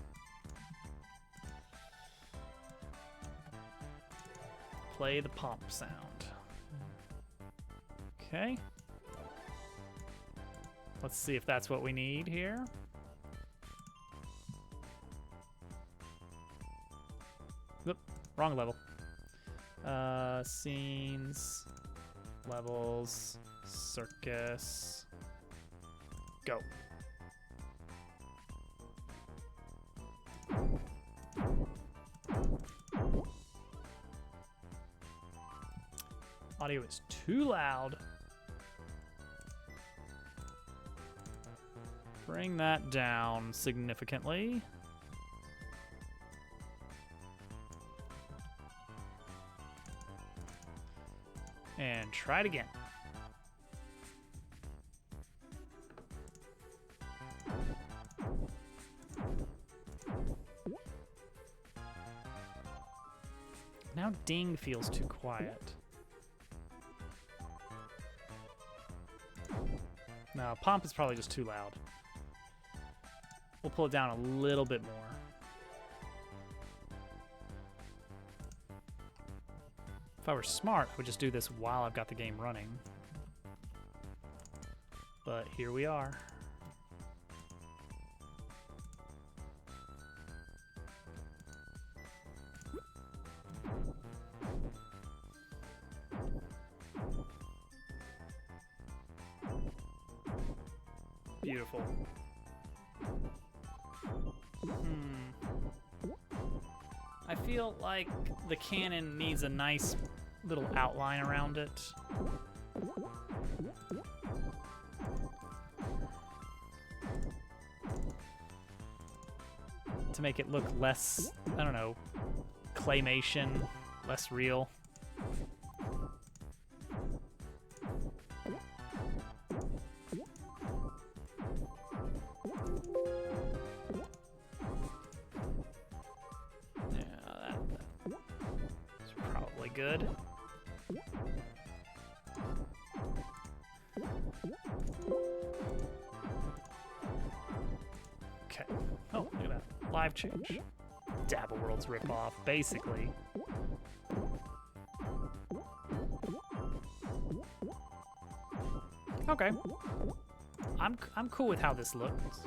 Play the pump sound. Okay. Let's see if that's what we need here. Oop, wrong level. Scenes, levels, circus, go. Audio is too loud. Bring that down significantly. And try it again. Now ding feels too quiet. No, pomp is probably just too loud. We'll pull it down a little bit more. If I were smart, I would just do this while I've got the game running. But here we are. Beautiful. I feel like the cannon needs a nice little outline around it. To make it look less, I don't know, claymation, less real. Good. Okay. Oh, look at that. Live change. Dabble World's ripoff, basically. Okay. I'm cool with how this looks.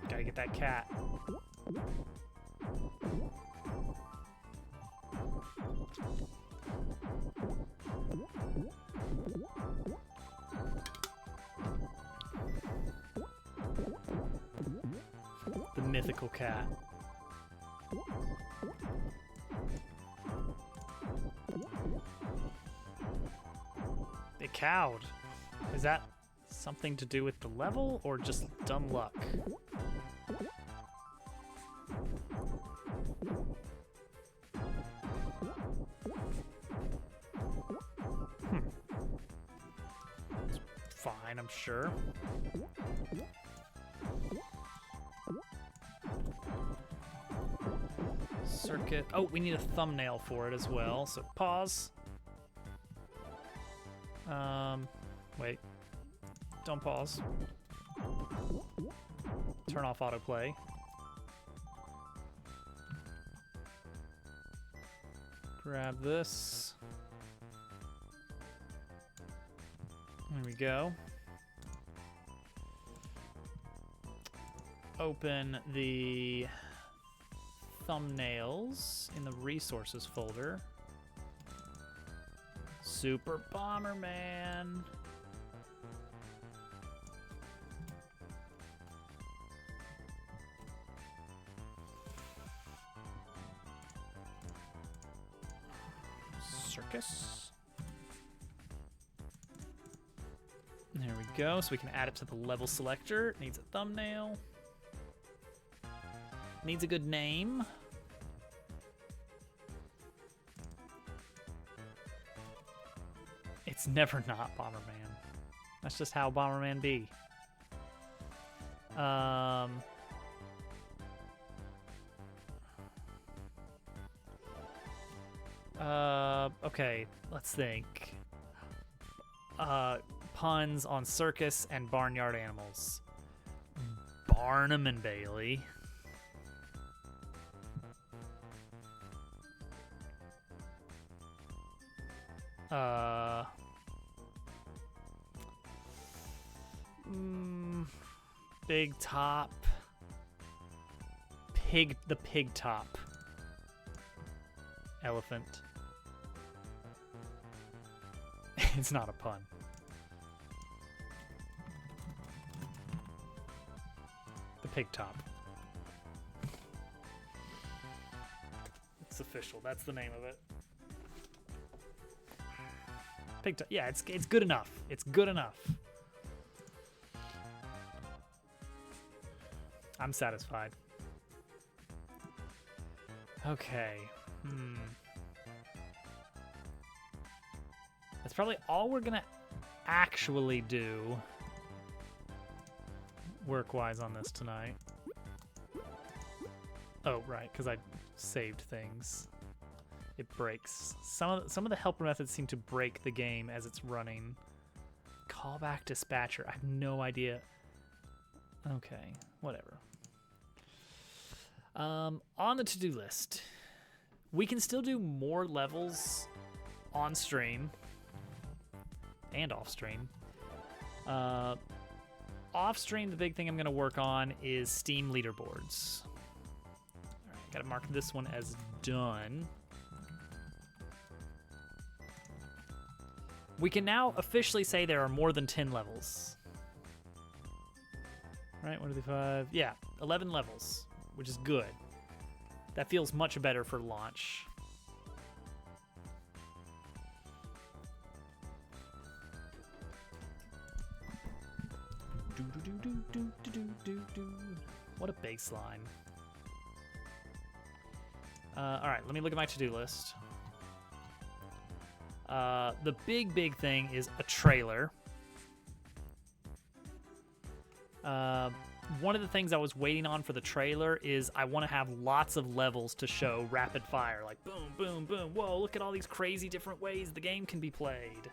Gotta get that cat. The mythical cat. It cowed. Is that something to do with the level or just dumb luck? It's fine, I'm sure. Circuit. Oh, we need a thumbnail for it as well. So pause. Wait. Don't pause. Turn off autoplay. Grab this. There we go. Open the thumbnails in the resources folder. Super Bomberman. Circus. There we go. So we can add it to the level selector. It needs a thumbnail. Needs a good name. It's never not Bomberman. That's just how Bomberman be. Okay, let's think. Puns on circus and barnyard animals. Barnum and Bailey. Big Top pig top elephant. It's not a pun. The pig top. It's official. That's the name of it. Pig top. Yeah, it's good enough. It's good enough. I'm satisfied. Okay. That's probably all we're gonna actually do work-wise on this tonight. Oh, right, because I saved things. It breaks. Some of the helper methods seem to break the game as it's running. Callback dispatcher. I have no idea. Okay, whatever. On the to-do list, we can still do more levels on stream and off stream. Off stream, the big thing I'm going to work on is Steam leaderboards. All right, got to mark this one as done. We can now officially say there are more than 10 levels. Right, 1, 2, 3, 5. Yeah, 11 levels, which is good. That feels much better for launch. What a baseline. All right, let me look at my to-do list. The big thing is a trailer. One of the things I was waiting on for the trailer is I want to have lots of levels to show rapid fire, like boom, boom, boom. Whoa, look at all these crazy different ways the game can be played.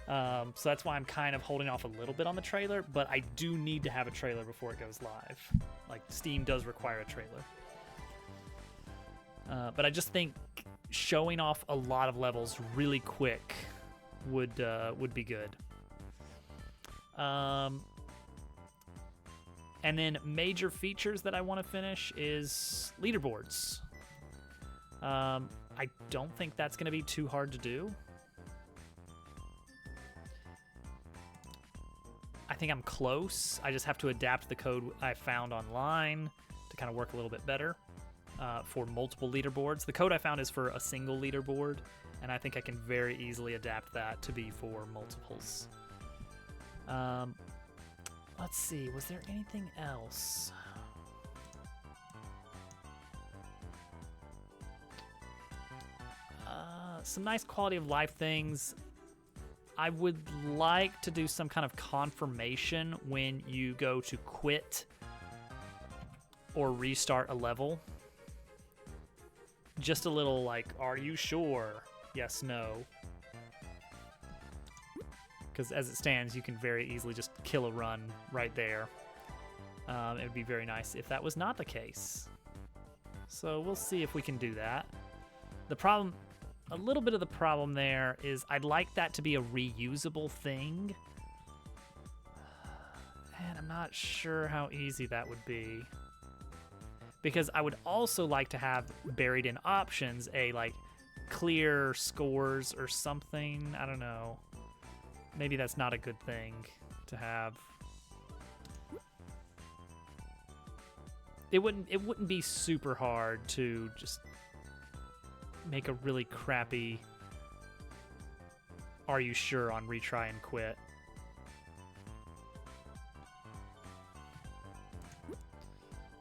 So that's why I'm kind of holding off a little bit on the trailer, but I do need to have a trailer before it goes live. Like, Steam does require a trailer. But I just think showing off a lot of levels really quick would be good. And then major features that I want to finish is leaderboards. I don't think that's going to be too hard to do. I think I'm close. I just have to adapt the code I found online to kind of work a little bit better for multiple leaderboards. The code I found is for a single leaderboard, and I think I can very easily adapt that to be for multiples. Let's see, was there anything else? Some nice quality of life things. I would like to do some kind of confirmation when you go to quit or restart a level. Just a little like, are you sure? Yes, no. Because as it stands, you can very easily just kill a run right there. It would be very nice if that was not the case. So we'll see if we can do that. The problem, a little bit of the problem there is I'd like that to be a reusable thing. And I'm not sure how easy that would be. Because I would also like to have buried in options a like clear scores or something. I don't know. Maybe that's not a good thing to have. It wouldn't be super hard to just make a really crappy "Are you sure?" on retry and quit.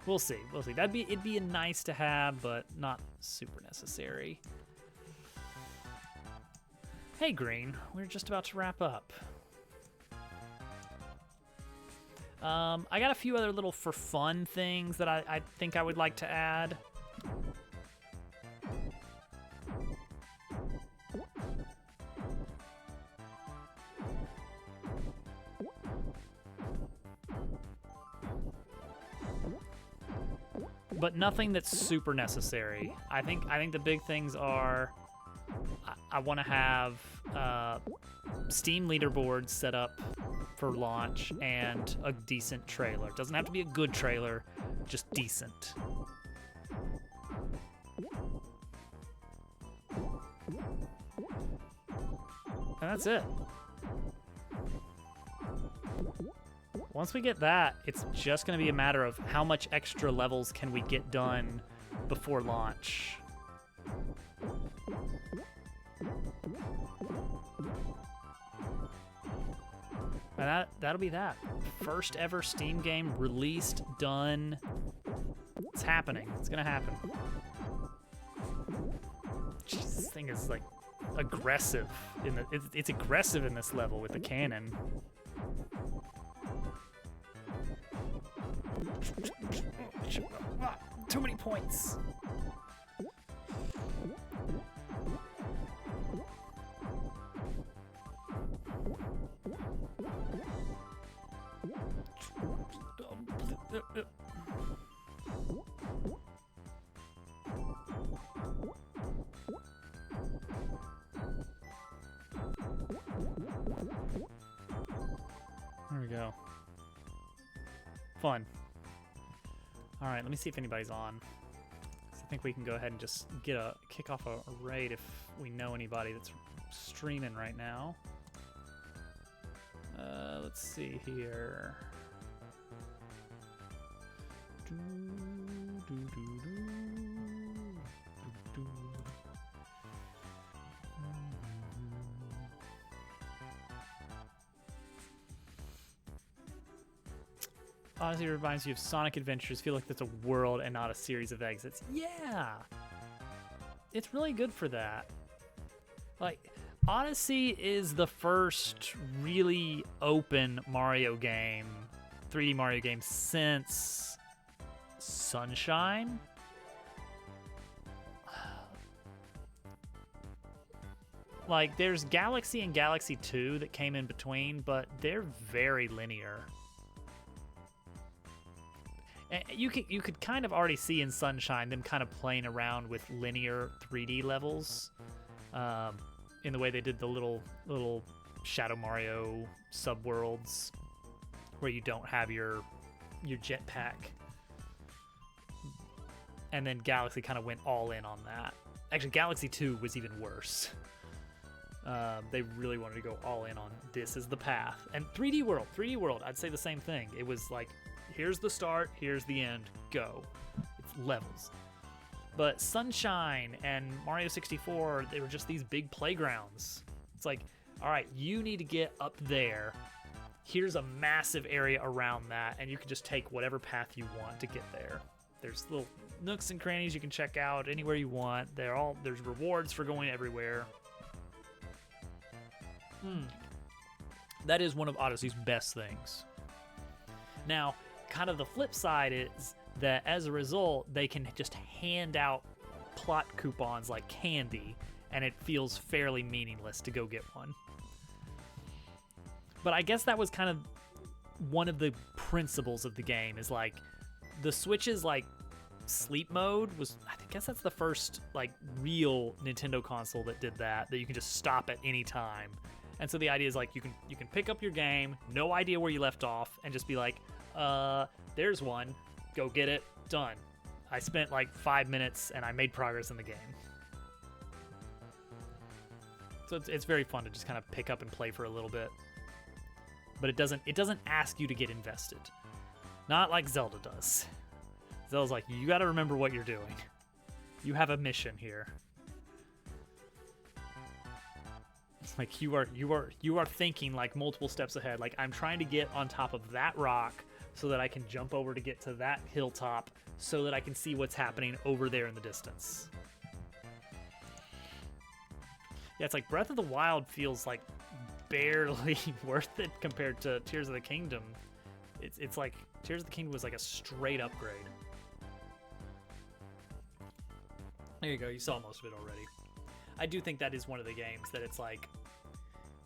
We'll see. We'll see. It'd be a nice to have, but not super necessary. Hey, Green. We're just about to wrap up. I got a few other little for fun things that I think I would like to add. But nothing that's super necessary. I think the big things are I want to have Steam leaderboards set up for launch and a decent trailer. It doesn't have to be a good trailer, just decent. And that's it. Once we get that, it's just going to be a matter of how much extra levels can we get done before launch. And that'll be that. First ever Steam game released, done. It's happening. It's going to happen. Jeez, this thing is like aggressive it's aggressive in this level with the cannon. Too many points. There we go. Fun. All right, let me see if anybody's on. I think we can go ahead and just kick off a raid if we know anybody that's streaming right now. Let's see here. Honestly, it reminds you of Sonic Adventures. Feel like that's a world and not a series of exits. Yeah! It's really good for that. Like, Odyssey is the first really open Mario game, 3D Mario game, since Sunshine? Like, there's Galaxy and Galaxy 2 that came in between, but they're very linear. You could kind of already see in Sunshine them kind of playing around with linear 3D levels, in the way they did the little Shadow Mario subworlds, where you don't have your jetpack. And then Galaxy kind of went all in on that. Actually, Galaxy 2 was even worse. They really wanted to go all in on this is the path. And 3D World, I'd say the same thing. It was like, here's the start, here's the end, go. It's levels. But Sunshine and Mario 64, they were just these big playgrounds. It's like, all right, you need to get up there. Here's a massive area around that, and you can just take whatever path you want to get there. There's little nooks and crannies you can check out anywhere you want. There's rewards for going everywhere. That is one of Odyssey's best things. Now, kind of the flip side is that as a result, they can just hand out plot coupons like candy, and it feels fairly meaningless to go get one. But I guess that was kind of one of the principles of the game, is like the Switch's like sleep mode was, I guess that's the first like real Nintendo console that did that you can just stop at any time. And so the idea is like you can pick up your game, no idea where you left off, and just be like, there's one, go get it, done. I spent like 5 minutes and I made progress in the game. So it's very fun to just kind of pick up and play for a little bit. But it doesn't ask you to get invested. Not like Zelda does. Zelda's like, you gotta remember what you're doing. You have a mission here. Like you are thinking like multiple steps ahead. Like, I'm trying to get on top of that rock so that I can jump over to get to that hilltop so that I can see what's happening over there in the distance. Yeah, it's like Breath of the Wild feels like barely worth it compared to Tears of the Kingdom. It's like Tears of the Kingdom was like a straight upgrade. There you go, you saw most of it already. I do think that is one of the games that it's like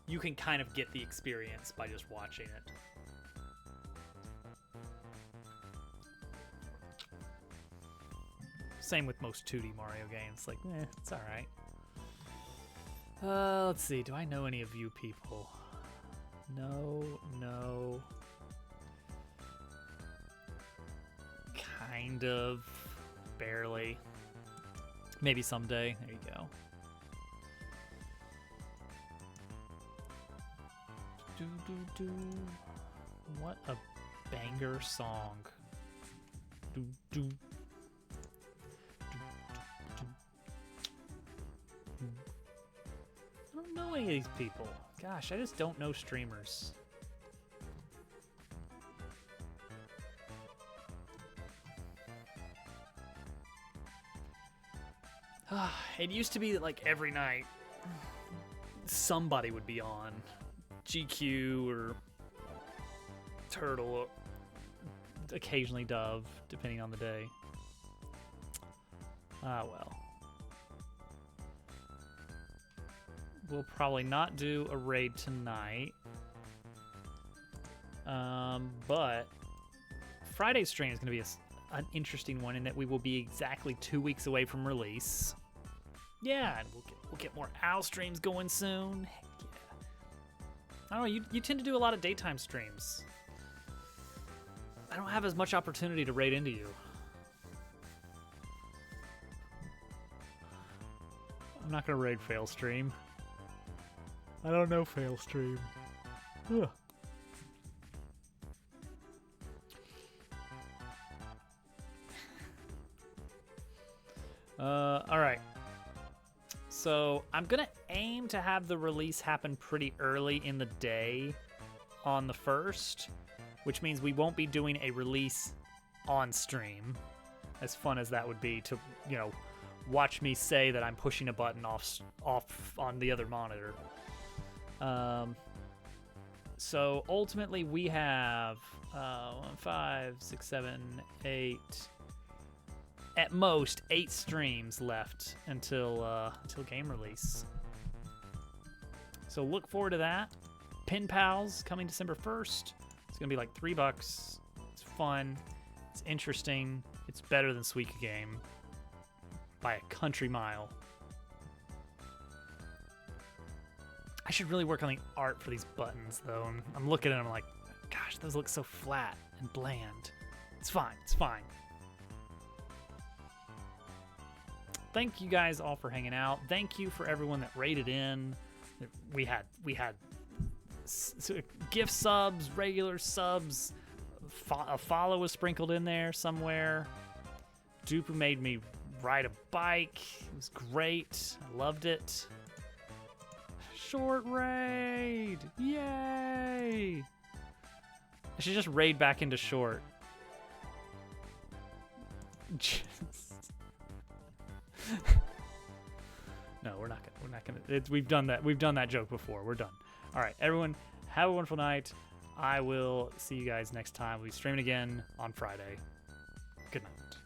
you can kind of get the experience by just watching it. Same with most 2D Mario games. Like, it's all right. Let's see. Do I know any of you people? No. kind of, barely. Maybe someday. There you go. Do, do, do. What a banger song. Do, do. Do, do, do. I don't know any of these people. Gosh, I just don't know streamers. It used to be that like every night somebody would be on. GQ or Turtle, or occasionally Dove, depending on the day. Ah, well. We'll probably not do a raid tonight. But Friday's stream is going to be an interesting one in that we will be exactly 2 weeks away from release. Yeah, and we'll get more OWL streams going soon. Heck yeah. I don't know, you tend to do a lot of daytime streams. I don't have as much opportunity to raid into you. I'm not gonna raid fail stream. I don't know fail stream. Ugh. All right. So I'm gonna aim to have the release happen pretty early in the day on the 1st, which means we won't be doing a release on stream. As fun as that would be to, you know, watch me say that I'm pushing a button off on the other monitor. So ultimately we have 5, 6, 7, 8. At most 8 streams left until game release. So look forward to that. Pin Pals coming December 1st. It's gonna be like $3. It's fun. It's interesting. It's better than Suika Game by a country mile. I should really work on the art for these buttons though. I'm looking at them like, gosh, those look so flat and bland. It's fine. It's fine. Thank you guys all for hanging out. Thank you for everyone that rated in. We had gift subs, regular subs. A follow was sprinkled in there somewhere. Dupu made me ride a bike. It was great. I loved it. Short raid. Yay. I should just raid back into short. No, we're not gonna. We've done that joke before. We're done. All right, everyone, have a wonderful night. I will see you guys next time. We'll be streaming again on Friday. Good night.